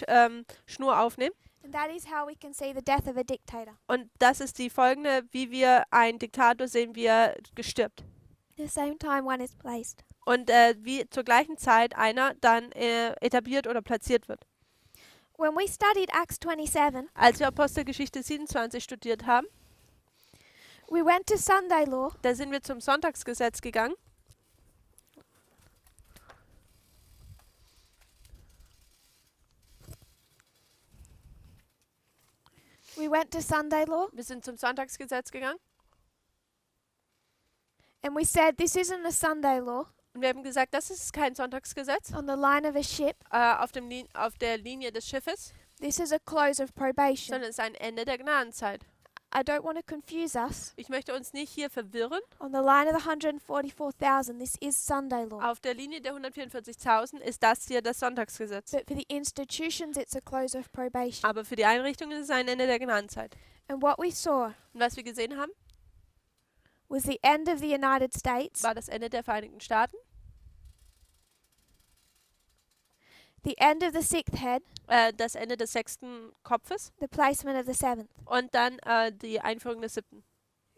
Schnur aufnehmen. and that is how we can see the death of a dictator. Und das ist die folgende, wie wir einen Diktator sehen, wie er gestirbt. The same time one is placed. Und wie zur gleichen Zeit einer dann etabliert oder platziert wird. When we studied Acts 27, Als wir Apostelgeschichte 27 studiert haben, we went to Sunday law, da sind wir zum Sonntagsgesetz gegangen. Wir sind zum Sonntagsgesetz gegangen. and we said this isn't a Sunday law Und wir haben gesagt, das ist kein Sonntagsgesetz on the line of a ship. auf der Linie des Schiffes, This is a close of probation. sondern es ist ein Ende der Gnadenzeit. I don't want to confuse us. Ich möchte uns nicht hier verwirren. On the line of the 144,000, this is Sunday law. Auf der Linie der 144.000 ist das hier das Sonntagsgesetz. But for the institutions, it's a close of probation. Aber für die Einrichtungen ist es ein Ende der Gnadenzeit. And what we saw Und was wir gesehen haben, was the end of the United States, war das Ende der Vereinigten Staaten, the end of the sixth head, das Ende des 6. Kopfes the placement of the seventh. und dann die Einführung des 7.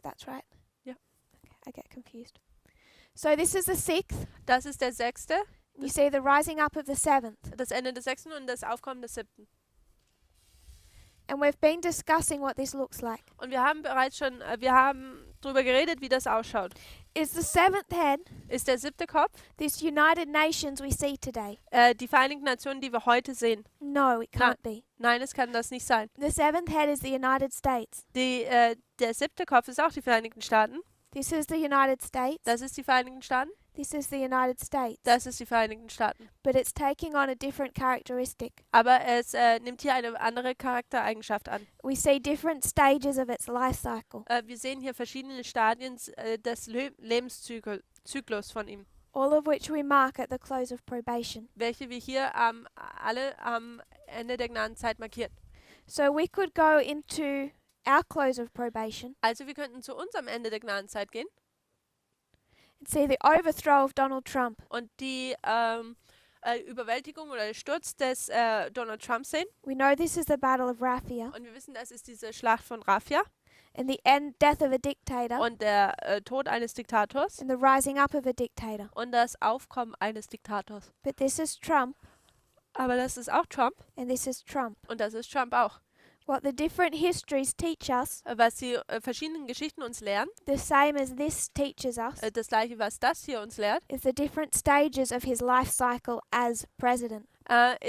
That's right. Yeah. Okay, I get confused. So this is the sixth. Das ist der 6., You see the rising up of the seventh. das Ende des 6. und das Aufkommen des 7. And we've been discussing what this looks like. Und wir haben bereits schon, darüber geredet, wie das ausschaut. Is the seventh head Ist der 7. Kopf this United Nations we see today? die Vereinigten Nationen, die wir heute sehen? No, it can't be. Nein, es kann das nicht sein. The seventh head is the United States. Der 7. Kopf ist auch die Vereinigten Staaten. This is the United States. Das ist die Vereinigten Staaten. This is the United States. Das ist die Vereinigten Staaten. But it's taking on a different characteristic. Aber es nimmt hier eine andere Charaktereigenschaft an. We see different stages of its life cycle, Wir sehen hier verschiedene Stadien des Lebenszyklus von ihm, all of which we mark at the close of probation. welche wir hier alle am Ende der Gnadenzeit markieren. So we could go into our close of probation Also wir könnten zu unserem Ende der Gnadenzeit gehen and see the overthrow of Donald Trump. und die Überwältigung oder der Sturz des Donald Trump sehen. We know this is the Battle of Raphia Und wir wissen, das ist diese Schlacht von Raphia and the death of a dictator und der Tod eines Diktators and the rising up of a dictator. und das Aufkommen eines Diktators. But this is Trump Aber das ist auch Trump and this is Trump. und das ist Trump auch. What the different histories teach us, Was die verschiedenen Geschichten uns lehren, the same as this teaches us, das gleiche, was das hier uns lehrt, is the different stages of his life cycle as president.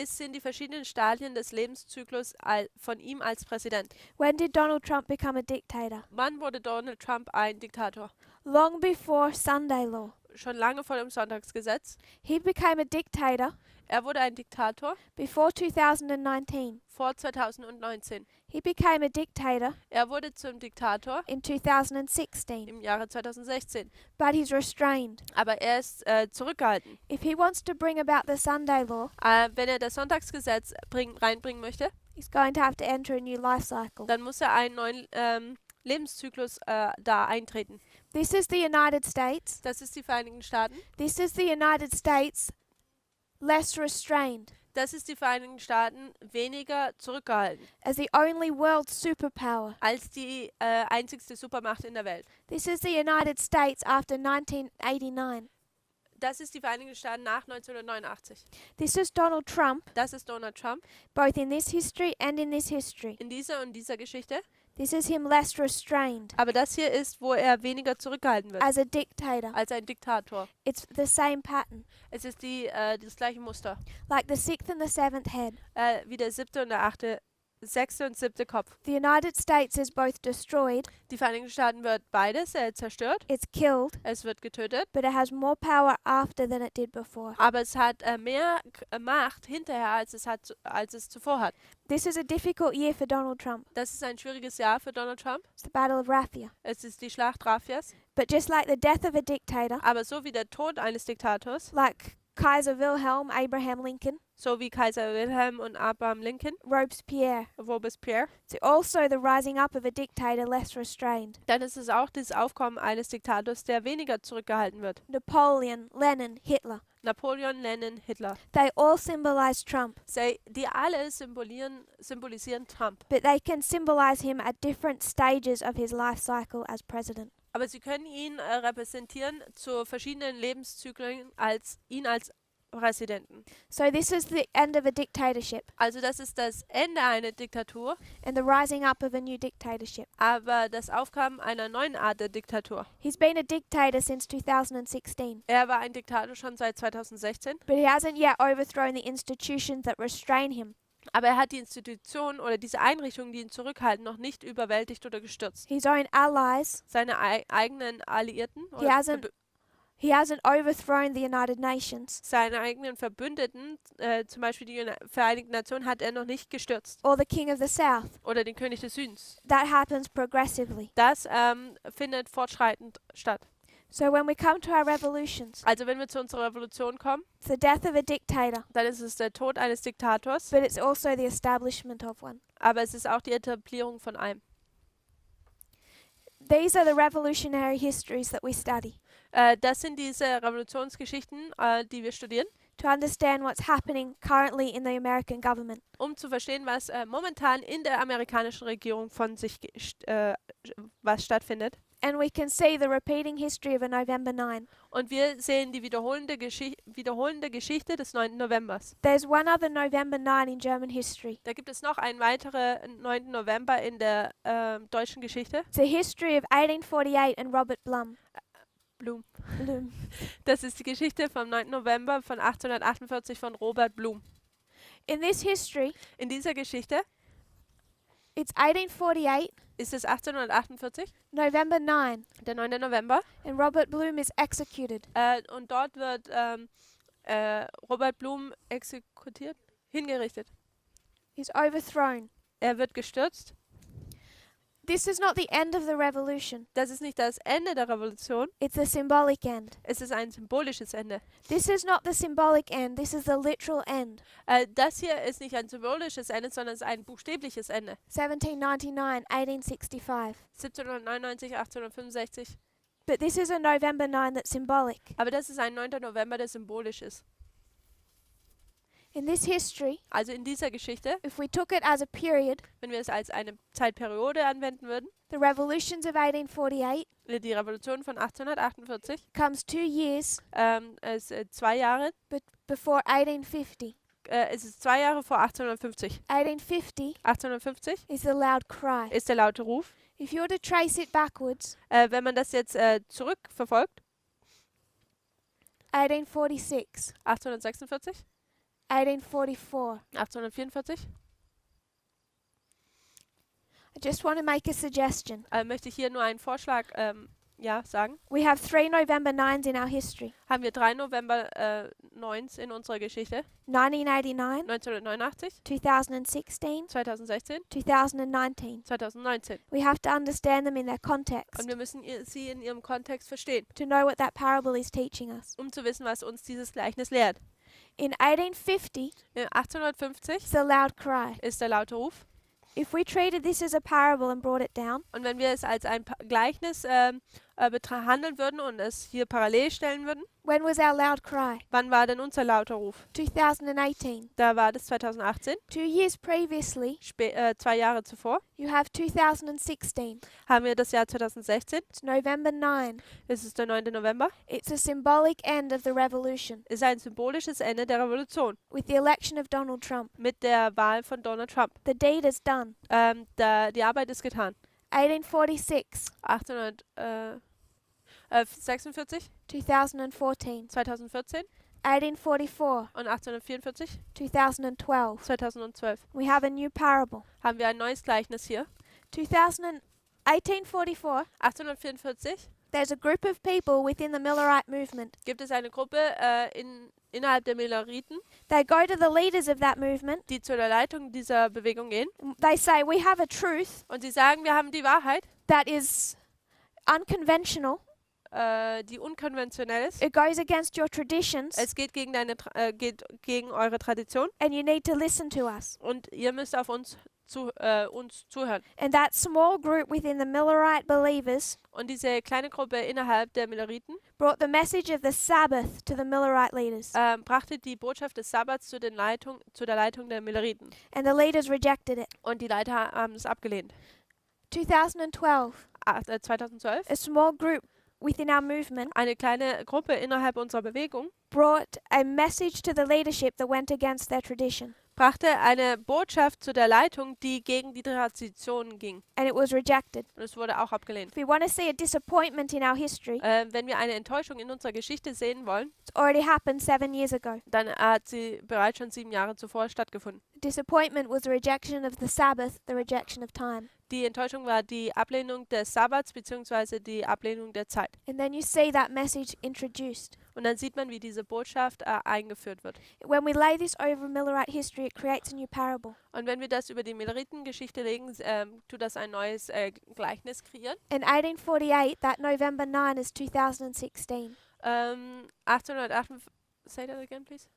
sind die verschiedenen Stadien des Lebenszyklus von ihm als Präsident. When did Donald Trump become a dictator? Wann wurde Donald Trump ein Diktator? Long before Sunday law. Schon lange vor dem Sonntagsgesetz. He became a dictator Er wurde ein Diktator before 2019. vor 2019. He became a dictator Er wurde zum Diktator in 2016. im Jahre 2016. But he's restrained. Aber er ist zurückgehalten. If he wants to bring about the Sunday law, Wenn er das Sonntagsgesetz reinbringen möchte, he's going to have to enter a new life cycle. dann muss er einen neuen Lebenszyklus da eintreten. This is the United States. Das ist die Vereinigten Staaten. This is the United States less restrained Das ist die Vereinigten Staaten weniger zurückgehalten as the only world superpower. als die einzigste Supermacht in der Welt. This is the United States after 1989. Das ist die Vereinigten Staaten nach 1989. This is Donald Trump, Das ist Donald Trump both in this history and in this history. in dieser und dieser Geschichte. This is him less restrained Aber das hier ist, wo er weniger zurückgehalten wird as a dictator. als ein Diktator. It's the same pattern, Es ist das gleiche Muster, like the sixth and the seventh head. wie der 7. und der 8. 6. und 7. Kopf. The United States is both destroyed, Die Vereinigten Staaten wird beides zerstört, it's killed, es wird getötet, but it has more power after than it did before. aber es hat mehr Macht hinterher, als es zuvor hat. This is a difficult year for Donald Trump. Das ist ein schwieriges Jahr für Donald Trump. It's the Battle of Raffia. Es ist die Schlacht Rafias. But just like the death of a dictator, Aber so wie der Tod eines Diktators, like Kaiser Wilhelm Abraham Lincoln, so wie Kaiser Wilhelm und Abraham Lincoln, Robespierre, Robespierre, so also the rising up of a dictator less restrained. dann ist es auch das Aufkommen eines Diktators, der weniger zurückgehalten wird. Napoleon, Lenin, Hitler. Napoleon, Lenin, Hitler. They all symbolize Trump, Die alle symbolisieren Trump. but they can symbolize him at different stages of his life cycle as president. Aber sie können ihn repräsentieren zu verschiedenen Lebenszyklen als Präsidenten. So this is the end of a dictatorship Also das ist das Ende einer Diktatur, and the rising up of a new dictatorship. aber das Aufkommen einer neuen Art der Diktatur. He's been a dictator since 2016, Er war ein Diktator schon seit 2016, but he hasn't yet overthrown the institutions that restrain him. aber er hat die Institutionen oder diese Einrichtungen, die ihn zurückhalten, noch nicht überwältigt oder gestürzt. His own allies, Seine eigenen Alliierten he hasn't overthrown the United Nations seine eigenen Verbündeten, zum Beispiel die Vereinigten Nationen, hat er noch nicht gestürzt. or the King of the South. Oder den König des Südens. That happens progressively. Das findet fortschreitend statt. So when we come to our revolutions, Also wenn wir zu unserer Revolution kommen, it's the death of a dictator, dann ist es der Tod eines Diktators, but it's also the establishment of one. aber es ist auch die Etablierung von einem. These are the revolutionary histories that we study Das sind diese Revolutionsgeschichten, die wir studieren, to understand what's happening currently in the American government. um zu verstehen, was momentan in der amerikanischen Regierung was stattfindet. And we can see the repeating history of a November 9. Und wir sehen die wiederholende Geschichte des 9. Novembers. There's one other November 9 in German history. Da gibt es noch einen weiteren 9. November in der deutschen Geschichte. It's the history of 1848 and Robert Blum. Blum. Blum. Das ist die Geschichte vom 9. November von 1848 von Robert Blum. In this history, In dieser Geschichte it's 1848, ist es 1848, November 9, der 9. November, and Robert Blum is executed. und dort wird Robert Blum hingerichtet. He's overthrown. Er wird gestürzt. This is not the end of the revolution. Das ist nicht das Ende der Revolution, It's a symbolic end. es ist ein symbolisches Ende. This is not the symbolic end. This is the literal end. Das hier ist nicht ein symbolisches Ende, sondern es ist ein buchstäbliches Ende. 1799, 1865. 1799, 1865. But this is a November 9 that's symbolic. Aber das ist ein 9. November, der symbolisch ist. In this history, Also in dieser Geschichte, if we took it as a period, wenn wir es als eine Zeitperiode anwenden würden, the revolutions of 1848 die Revolution von 1848, comes 2 years es 2 Jahre, before 1850. es ist 2 Jahre vor 1850. 1850 1850 is the loud cry. ist der laute Ruf. If you were to trace it backwards, Wenn man das jetzt zurückverfolgt, 1846, 1846, 1844. 1844, I just want to make a suggestion. möchte ich hier nur einen Vorschlag sagen. We have 3 November 9s in our history. Haben wir 3 November 9 in unserer Geschichte. 1989, 1989, 2016, 2016, 2019. 2019. We have to understand them in their Und context wir müssen sie in ihrem Kontext verstehen, to know what that parable is teaching us. um zu wissen, was uns dieses Gleichnis lehrt. In 1850, 1850 it's a loud cry. ist der laute Ruf. If we treated this as a parable and brought it down, Und wenn wir es als ein Gleichnis handeln würden und es hier parallel stellen würden, when was our loud cry? wann war denn unser lauter Ruf? 2018. Da war das 2018, 2 years previously, 2 Jahre zuvor. you have 2016. Haben wir das Jahr 2016, It's November 9. es ist der 9. November, It's a symbolic end of the revolution ist ein symbolisches Ende der Revolution with the election of Donald Trump. mit der Wahl von Donald Trump. The deed is done. Die Arbeit ist getan. 1846, 1846, 2014. 2014, 1844, und 1844, 2012. 2012, We have a new parable. haben wir ein neues Gleichnis hier. 1844, 1844 there's a group of people within the Millerite movement. gibt es eine Gruppe innerhalb der Milleriten, They go to the leaders of that movement. die zu der Leitung dieser Bewegung gehen. They say, we have a truth Und sie sagen, wir haben die Wahrheit, that is unconventional. die unkonventionell ist. It goes against your traditions, Es geht gegen, geht gegen eure Tradition and you need to listen to us. und ihr müsst auf uns zuhören. And that small group within the Millerite believers Und diese kleine Gruppe innerhalb der Milleriten brought the message of the Sabbath to the Millerite leaders. brachte die Botschaft des Sabbats zu der Leitung der Milleriten. And the leaders rejected it. Und die Leiter haben es abgelehnt. 2012, 2012 a small group within our movement eine kleine Gruppe innerhalb unserer Bewegung brought a message to the leadership that went against their tradition. brachte eine Botschaft zu der Leitung, die gegen die Tradition ging. And it was rejected. Und es wurde auch abgelehnt. If we want to see a disappointment in our history, Wenn wir eine Enttäuschung in unserer Geschichte sehen wollen, it's already happened 7 years ago. dann hat sie bereits schon 7 Jahre zuvor stattgefunden. Disappointment was the rejection of the Sabbath, the rejection of time. Die Enttäuschung war die Ablehnung des Sabbats bzw. die Ablehnung der Zeit. And then you see that message introduced. Und dann sieht man, wie diese Botschaft eingeführt wird. When we lay this over Millerite history, it creates a new parable. Und wenn wir das über die Milleritengeschichte legen, tut das ein neues Gleichnis kreieren. In 1848, that November 9 is 2016. 1848, say that again, please.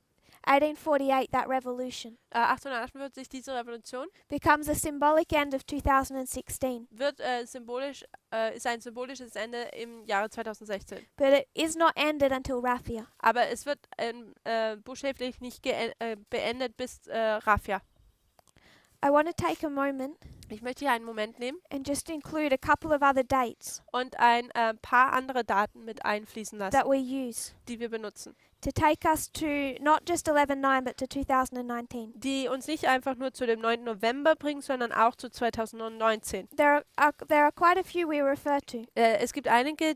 1848, that revolution, 1848, diese Revolution becomes a symbolic end of 2016. wird ist ein symbolisches Ende im Jahre 2016. But it is not ended until Raphia. Aber es wird buchstäblich nicht beendet bis Raphia. I want to take a moment Ich möchte hier einen Moment nehmen and just include a couple of other dates und ein paar andere Daten mit einfließen lassen, that we use die wir benutzen, to take us to not just 11/9 but to 2019. die uns nicht einfach nur zu dem 9. November bringen, sondern auch zu 2019. There are quite a few we refer to, Es gibt einige,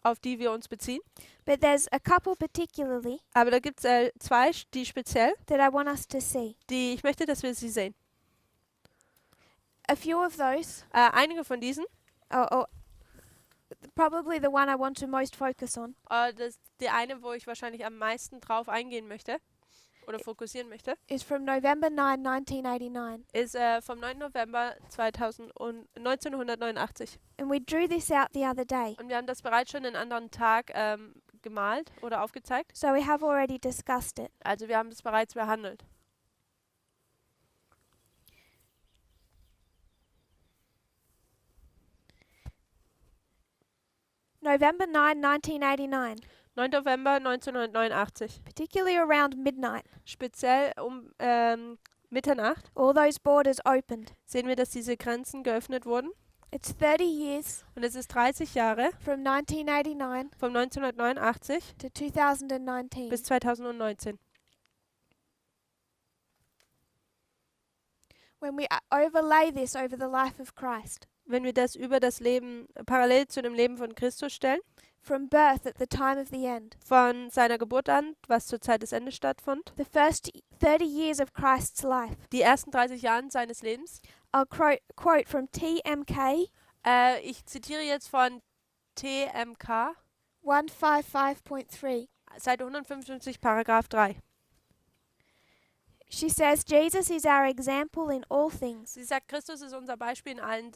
auf die wir uns beziehen, but there's a couple particularly aber da gibt es zwei, die speziell, that I want us to see. die ich möchte, dass wir sie sehen. A few of those, Einige von diesen, or probably the one I want to most focus on, die eine, wo ich wahrscheinlich am meisten drauf eingehen möchte oder fokussieren möchte, is from November 9, 1989. ist vom 9. November 1989. And we drew this out the other day, Und wir haben das bereits schon einen anderen Tag gemalt oder aufgezeigt. so we have already discussed it. Also wir haben das bereits behandelt. November 9, 1989, 9. November 1989. particularly around midnight, Speziell um Mitternacht all those borders opened. sehen wir, dass diese Grenzen geöffnet wurden. It's 30 years Und es ist 30 Jahre from 1989 von 1989 to 2019. bis 2019. When we overlay this over the life of Christ, Wenn wir das über das Leben, parallel zu dem Leben von Christus stellen, from birth at the time of the end, von seiner Geburt an, was zur Zeit des Endes stattfand, the first 30 years of Christ's life, die ersten 30 Jahre seines Lebens, I'll quote from TMK ich zitiere jetzt von TMK, 155.3. Seite 155, Paragraph 3. She says, Jesus is our example in all things. Sie sagt, Christus ist unser Beispiel in allen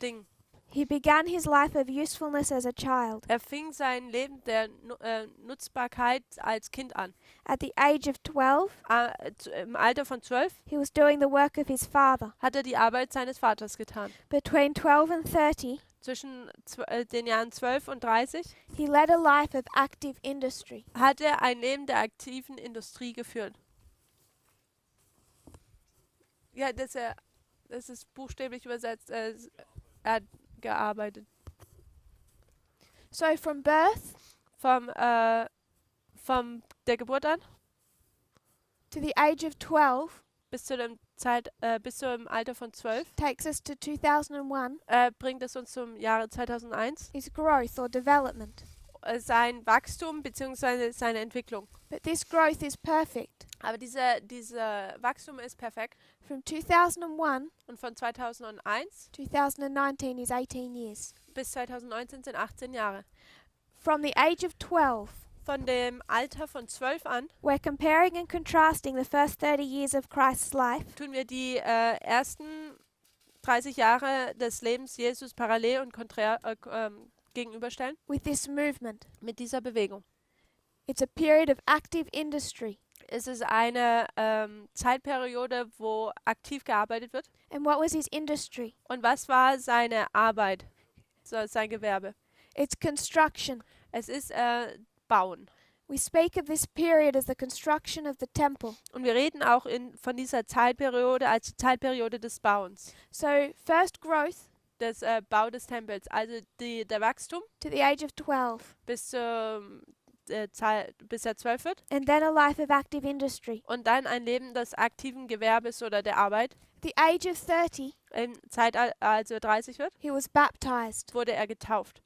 Dingen. He began his life of usefulness as a child. Er fing sein Leben der Nutzbarkeit als Kind an. At the age of 12, Im Alter von 12 he was doing the work of his father. hat er die Arbeit seines Vaters getan. Between 12 and 30, Zwischen den Jahren 12 und 30 he led a life of active industry. hat er ein Leben der aktiven Industrie geführt. Ja, das ist buchstäblich übersetzt. Er hat gearbeitet. So from birth Vom der Geburt an to the age of 12 bis zum Alter von 12 takes us to 2001 bringt es uns zum Jahre 2001 is growth or development. sein Wachstum bzw. seine Entwicklung. But this growth is perfect. Aber diese Wachstum ist perfekt. From 2001, Und von 2001 2019 is 18 years. bis 2019 sind 18 Jahre. From the age of 12, Von dem Alter von 12 an we're comparing and contrasting the first 30 years of Christ's life tun wir die ersten 30 Jahre des Lebens Jesus parallel und konträr gegenüberstellen with this movement. mit dieser Bewegung. It's a period of active industry. Es ist eine Zeitperiode, wo aktiv gearbeitet wird. And what was his industry? Und was war seine Arbeit, sein Gewerbe? It's construction. Es ist Bauen. We speak of this period as the construction of the temple. Und wir reden auch von dieser Zeitperiode als die Zeitperiode des Bauens, So, first growth des Bau des Tempels. Also der Wachstum to the age of 12, bis er 12 wird. and then a life of active industry. Und dann ein Leben des aktiven Gewerbes oder der Arbeit. The age of 30, Im Zeitalter, als er 30 wird, he was baptized. wurde er getauft.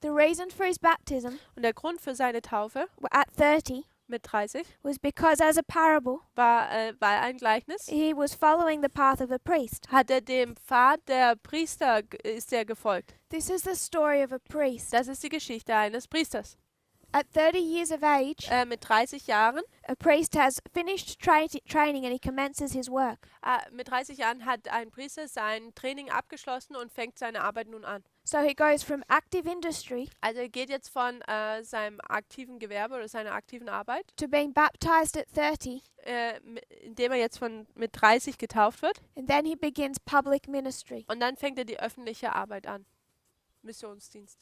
The reason for his baptism Und der Grund für seine Taufe at 30 mit 30 was because, as a parable, war ein Gleichnis. he was following the path of a priest. Hat er dem Pfad der Priester ist er gefolgt. This is the story of a priest. Das ist die Geschichte eines Priesters. At 30 years of age, Mit 30 Jahren, a priest has finished training and he commences his work. mit 30 Jahren hat ein Priester sein Training abgeschlossen und fängt seine Arbeit nun an. So he goes from active industry Also er geht jetzt von seinem aktiven Gewerbe oder seiner aktiven Arbeit, to being baptized at 30, indem er jetzt mit 30 getauft wird. and then he begins public ministry. Und dann fängt er die öffentliche Arbeit an. Missionsdienst.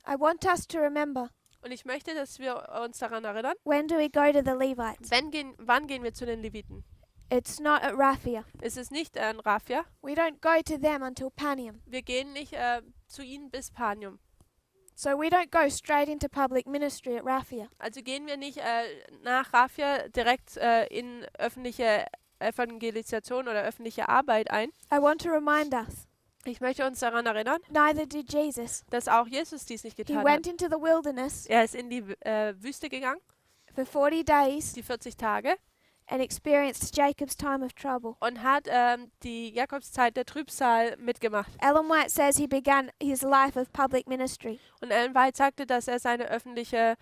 I want us to remember, Und ich möchte, dass wir uns daran erinnern, when do we go to the Levites? wann gehen wir zu den Leviten? It's not at Raphia. Es ist nicht in Raphia. We don't go to them until Panium. Wir gehen nicht zu ihnen bis Panium. So we don't go straight into public ministry at Raphia. Also gehen wir nicht nach Raphia direkt in öffentliche Evangelisation oder öffentliche Arbeit ein. I want to remind us, Ich möchte uns daran erinnern, neither did Jesus. dass auch Jesus dies nicht He getan went hat. into the wilderness Er ist in die Wüste gegangen, for 40 days die 40 Tage, and experienced Jacob's time of trouble. und hat die Jakobszeit der Trübsal mitgemacht. Ellen White says he began his life of public ministry. Und Ellen White sagte, dass er seine öffentliche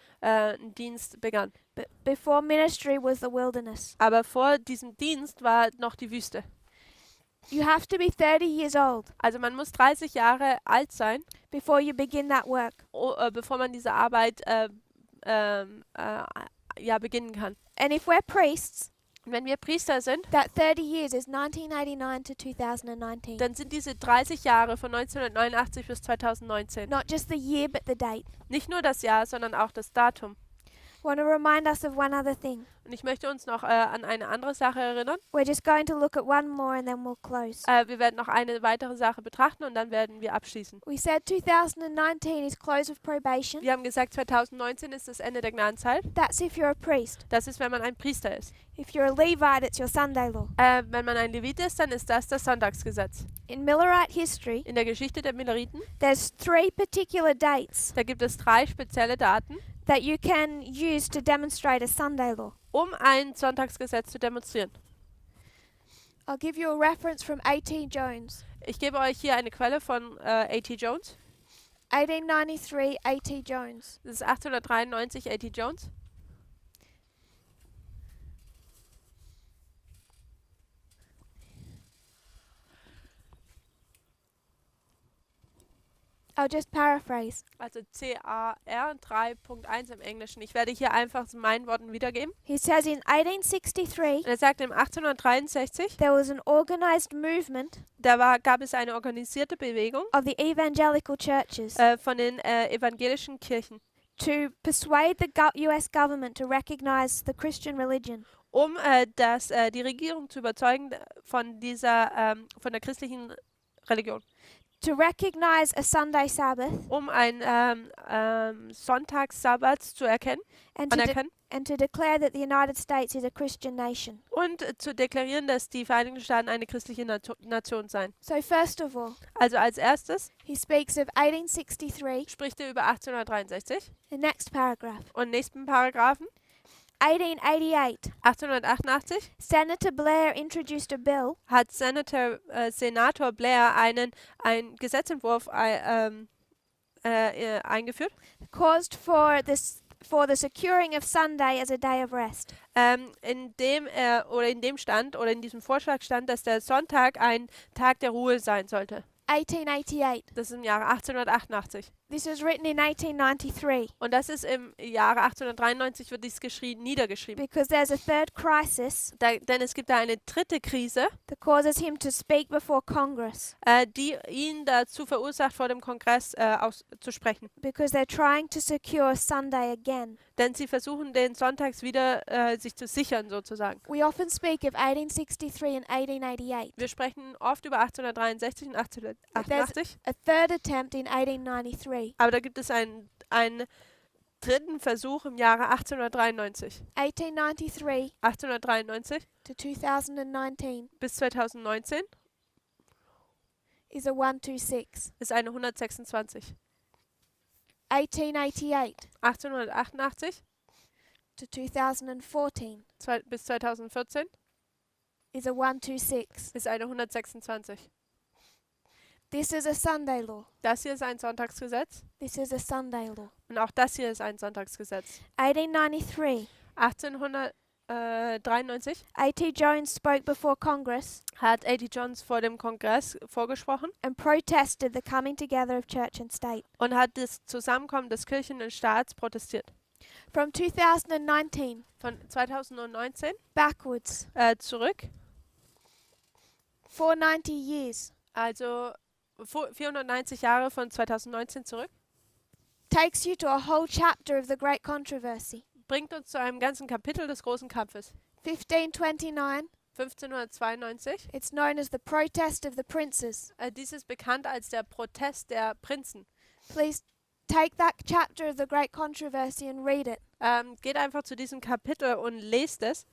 Dienst begann. But before ministry was the wilderness. Aber vor diesem Dienst war noch die Wüste. You have to be 30 years old Also man muss 30 Jahre alt sein, before you begin that work. bevor man diese Arbeit beginnen kann. And if we're priests, Und wenn wir Priester sind, that 30 years is 1989 to 2019. dann sind diese 30 Jahre von 1989 bis 2019 Not just the year, but the date. nicht nur das Jahr, sondern auch das Datum. I want to remind us of one other thing. Und ich möchte uns noch an eine andere Sache erinnern. We're just going to look at one more and then we'll close. Wir werden noch eine weitere Sache betrachten und dann werden wir abschließen. We said 2019 is close of probation. Wir haben gesagt, 2019 ist das Ende der Gnadenzeit. That's if you're a priest. Das ist, wenn man ein Priester ist. If you're a Levite, it's your Sunday law. Wenn man ein Levit ist, dann ist das das Sonntagsgesetz. In Millerite history, In der Geschichte der Milleriten, there's 3 particular dates da gibt es 3 spezielle Daten, that you can use to demonstrate a Sunday law. um ein Sonntagsgesetz zu demonstrieren. I'll give you a reference from A.T. Jones. Ich gebe euch hier eine Quelle von A.T. Jones. 1893 A.T. Jones. Das ist 1893 A.T. Jones. I'll just paraphrase. Also CAR 3.1 im Englischen. Ich werde hier einfach zu meinen Worten wiedergeben. He says in 1863 Und er sagt, im 1863, there was an organized movement gab es eine organisierte Bewegung of the evangelical churches von den evangelischen Kirchen, to persuade the US government to recognize the Christian religion. um die Regierung zu überzeugen von der christlichen Religion. to recognize a Sunday Sabbath um einen Sonntagssabbat zu erkennen, and to, anerkennen and to declare that the United States is a Christian nation. und zu deklarieren, dass die Vereinigten Staaten eine christliche Nation seien. So first of all, Also als erstes he speaks of 1863, spricht er über 1863 the next paragraph. und nächsten Paragraphen 1888, 1888 Senator Blair introduced a bill hat Senator Blair einen Gesetzentwurf eingeführt, caused for the securing of Sunday as a day of rest. in diesem Vorschlag stand, dass der Sonntag ein Tag der Ruhe sein sollte. 1888. Das ist im Jahre 1888. This was written in 1893 Und das ist im Jahre 1893 wird dies niedergeschrieben. because there's a third crisis Denn es gibt da eine dritte Krise, that causes him to speak before Congress die ihn dazu verursacht, vor dem Kongress auszusprechen. because they're trying to secure Sunday again. Denn sie versuchen, den Sonntags wieder sich zu sichern, sozusagen. We often speak of 1863 and 1888. Wir sprechen oft über 1863 und 1888, A third attempt in 1893. aber da gibt es einen dritten Versuch im Jahre 1893. 1893 1893 to 2019 bis 2019 is a 126. ist eine 126. 1888 1888 to 2014 bis 2014 is a 126. ist eine 126. This is a Sunday law. Das hier ist ein Sonntagsgesetz This is a Sunday law. und auch das hier ist ein Sonntagsgesetz. 1893, 1893 A.T. Jones spoke before Congress hat A.T. Jones vor dem Kongress vorgesprochen and protested the coming together of church and state. und hat das Zusammenkommen des Kirchen und Staats protestiert. From 2019 Von 2019 backwards, zurück, 490 years, also 490 Jahre von 2019 zurück, takes you to a whole chapter of the great controversy. bringt uns zu einem ganzen Kapitel des großen Kampfes. 1529, 1592, it's known as the protest of the princes. dies ist bekannt als der Protest der Prinzen. Please take that chapter of the great controversy and read it. Geht einfach zu diesem Kapitel und lest es.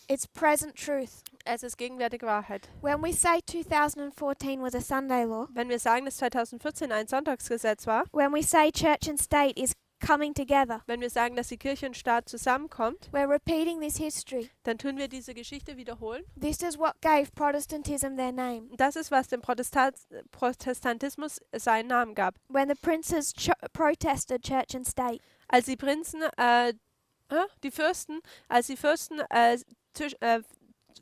It's present truth. Es ist gegenwärtige Wahrheit. When we say 2014 was a Sunday law, Wenn wir sagen, dass 2014 ein Sonntagsgesetz war, when we say church and state is coming together, wenn wir sagen, dass die Kirche und Staat zusammenkommt, we're repeating this history. dann tun wir diese Geschichte wiederholen. This is what gave Protestantism their name. Das ist, was dem Protestantismus seinen Namen gab. When the princes protested church and state. Als die Prinzen, die Fürsten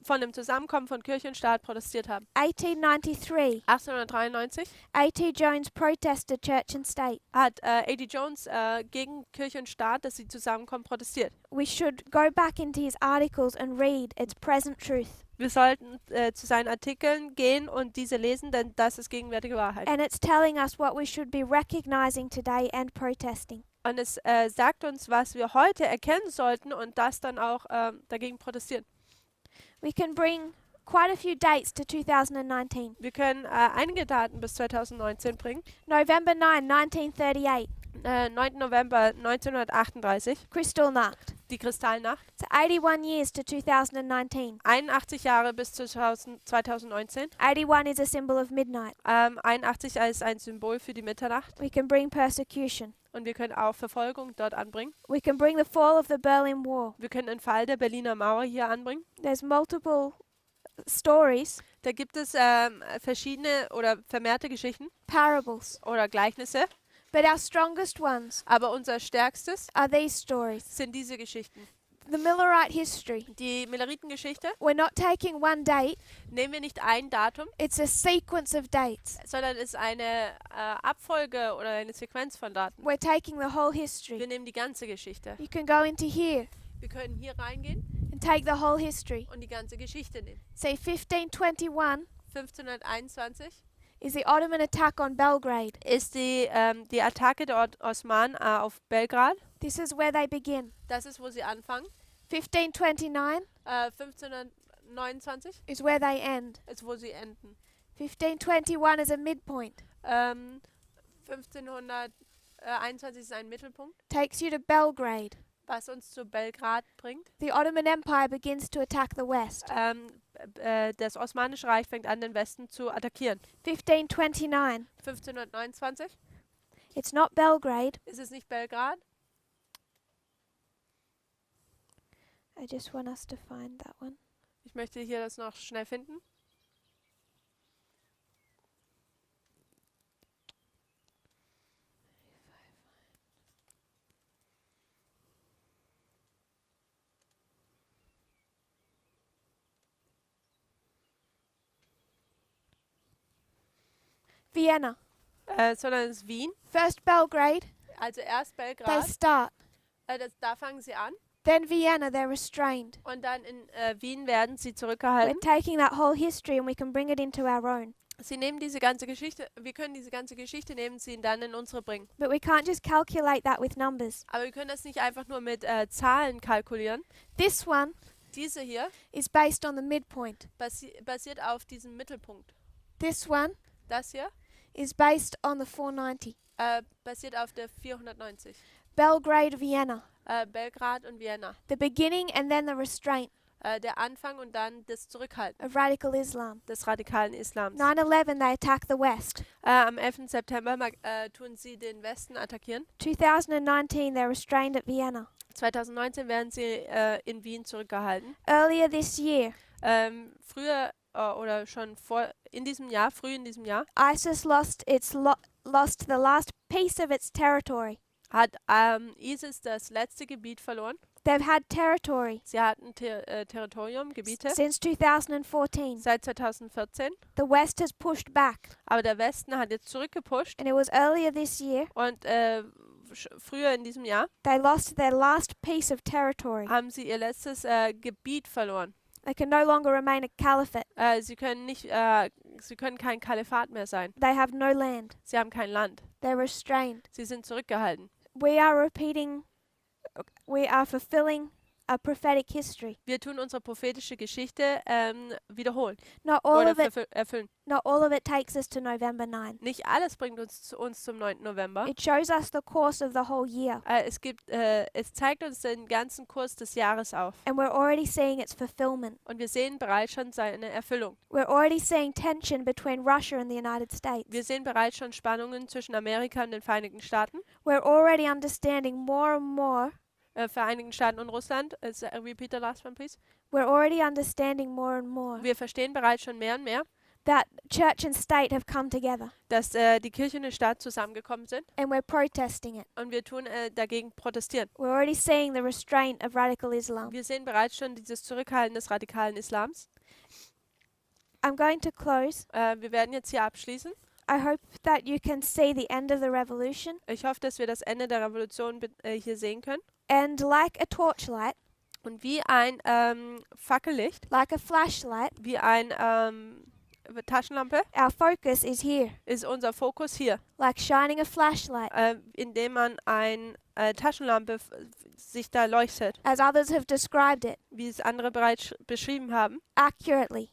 von dem Zusammenkommen von Kirche und Staat protestiert haben. 1893, 1893 A.T. Jones protested church and state. hat A.D. Jones gegen Kirche und Staat, dass sie zusammenkommen, protestiert. We should go back into his articles and read its present truth. Wir sollten zu seinen Artikeln gehen und diese lesen, denn das ist gegenwärtige Wahrheit. And it's telling us what we should be recognizing today and protesting. Und es sagt uns, was wir heute erkennen sollten und das dann auch dagegen protestieren. We can bring quite a few dates to 2019. Wir können einige Daten bis 2019 bringen. November 9, 1938, 9. November 1938, Kristallnacht. die Kristallnacht. So 81 years to 2019. 81 Jahre bis zu 2019. 81 is a symbol of midnight. 81 als ein Symbol für die Mitternacht. We can bring persecution. Und wir können auch Verfolgung dort anbringen. We can bring the fall of the Berlin Wall. Wir können den Fall der Berliner Mauer hier anbringen. There's multiple stories, Da gibt es verschiedene oder vermehrte Geschichten parables, oder Gleichnisse. but our strongest ones Aber unser stärkstes are these stories. sind diese Geschichten. The Millerite history. Die Milleritengeschichte We're not taking one date, nehmen wir nicht ein Datum, it's a sequence of dates. sondern es ist eine Abfolge oder eine Sequenz von Daten. We're taking the whole Wir history. nehmen die ganze Geschichte. You can go into here Wir können hier reingehen and take the whole history. und die ganze Geschichte nehmen. Say 1521 1521 is the Ottoman attack on Belgrade. ist die Attacke der Osmanen auf Belgrad. This is where they begin. Das ist, wo sie anfangen. 1529 1529 is where they end. ist, wo sie enden. 1521 is a midpoint. 1521 ist ein Mittelpunkt, takes you to Belgrade. was uns zu Belgrad bringt. The Ottoman Empire begins to attack the West. Das Osmanische Reich fängt an, den Westen zu attackieren. 1529. 1529 It's not Belgrade. ist es nicht Belgrad. I just want us to find that one. Ich möchte hier das noch schnell finden. Vienna. Sondern es ist Wien. First Belgrade, Also erst they Belgrad, start. da fangen sie an. Then Vienna, they're restrained. Und dann in Wien werden sie We're zurückgehalten. taking that whole history and we can bring it into our own. Sie nehmen diese ganze Geschichte, wir können diese ganze Geschichte nehmen, sie dann in unsere bringen. But we can't just calculate that with numbers. Aber wir können das nicht einfach nur mit Zahlen kalkulieren. This one Diese hier is based on the midpoint. basiert auf diesem Mittelpunkt. This one Das hier is based on the 490. basiert auf der 490. Belgrade, Vienna. Belgrad und Vienna. The beginning and then the restraint Der Anfang und dann das Zurückhalten of radical Islam. des radikalen Islams. 9/11, they attack the West. Am 11. September tun sie den Westen attackieren. 2019, they're restrained at Vienna. 2019 werden sie in Wien zurückgehalten. Earlier this year, Früher oder schon früh in diesem Jahr, ISIS lost the last piece of its territory. hat ISIS das letzte Gebiet verloren. They've had territory Sie hatten Territorium, Gebiete, since 2014. seit 2014. The West has pushed back, Aber der Westen hat jetzt zurückgepusht. and it was earlier this year Und früher in diesem Jahr they lost their last piece of territory. haben sie ihr letztes Gebiet verloren. They can no longer remain a caliphate. Sie können kein Kalifat mehr sein. They have no land. Sie haben kein Land. They're restrained. Sie sind zurückgehalten. We are fulfilling a prophetic history. Wir tun unsere prophetische Geschichte wiederholen Not all oder of it erfüllen. Not all of it takes us to November 9. Nicht alles bringt uns zum 9. November. It shows us the course of the whole year. Es zeigt uns den ganzen Kurs des Jahres auf. And we're already seeing its fulfillment. Und wir sehen bereits schon seine Erfüllung. We're already seeing tension between Russia and the United States. Wir sehen bereits schon Spannungen zwischen Amerika und den Vereinigten Staaten. We're already understanding more and more. Vereinigten Staaten und Russland. Repeat the last one, please. We're already understanding more and more Wir verstehen bereits schon mehr und mehr, that church and state have come together. dass die Kirche und der Staat zusammengekommen sind. And we're protesting it. Und wir tun dagegen protestieren. We're already seeing the restraint of radical Islam. Wir sehen bereits schon dieses Zurückhalten des radikalen Islams. I'm going to close. Wir werden jetzt hier abschließen. I hope that you can see the end of the revolution. Ich hoffe, dass wir das Ende der Revolution hier sehen können. And like a torchlight, Und wie ein Fackellicht, like a flashlight, wie ein Taschenlampe, our focus is here. ist unser Fokus hier. Like shining a flashlight, Indem man eine Taschenlampe sich da leuchtet, as others have described it wie es andere bereits beschrieben haben, accurately.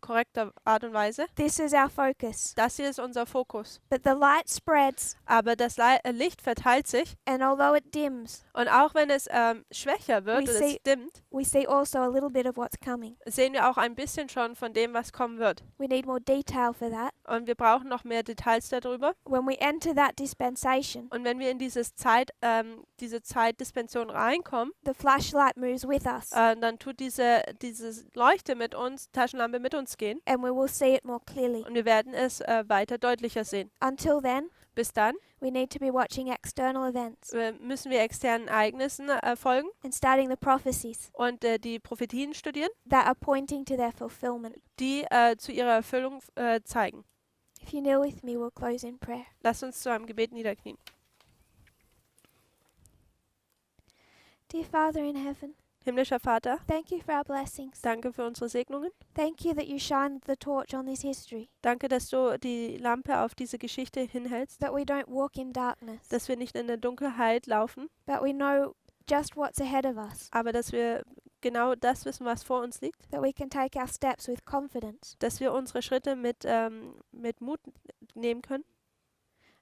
korrekter Art und Weise. This is our focus. Das hier ist unser Fokus. But the light spreads, Aber das Licht verteilt sich and although it dims, und auch wenn es schwächer wird We oder see- es dimmt, we see also a little bit of what's coming. sehen wir auch ein bisschen schon von dem, was kommen wird. We need more detail for that. Und wir brauchen noch mehr Details darüber. When we enter that dispensation, Und wenn wir in diese Zeitdispensation reinkommen, the flashlight moves with us, dann tut diese Leuchte mit uns, Taschenlampe mit uns gehen. and we will see it more clearly. Und wir werden es weiter deutlicher sehen. Until then, Bis dann we need to be watching external events müssen wir externen Ereignissen folgen and studying the prophecies und die Prophetien studieren, that are pointing to their fulfillment. die zu ihrer Erfüllung zeigen. If you kneel with me, we'll close in prayer. Lasst uns zu einem Gebet niederknien. Dear Father in heaven, Himmlischer Vater, thank you for our blessings. danke für unsere Segnungen. Thank you that you shine the torch on this history, Danke, dass du die Lampe auf diese Geschichte hinhältst, that we don't walk in darkness, dass wir nicht in der Dunkelheit laufen, but we know just what's ahead of us, aber dass wir genau das wissen, was vor uns liegt, that we can take our steps with confidence, dass wir unsere Schritte mit Mut nehmen können,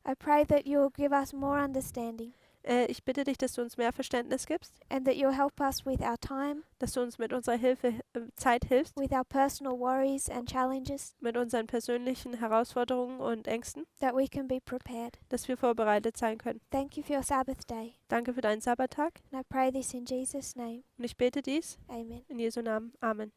I pray that you'll give us more understanding Ich bitte dich, dass du uns mehr Verständnis gibst, and that you'll help us with our time, dass du uns mit unserer Zeit hilfst, with our personal worries and challenges, mit unseren persönlichen Herausforderungen und Ängsten, that we can be prepared. dass wir vorbereitet sein können. Thank you for your Sabbath day. Danke für deinen Sabbattag And I pray this in Jesus' name. und ich bete dies Amen. in Jesu Namen. Amen.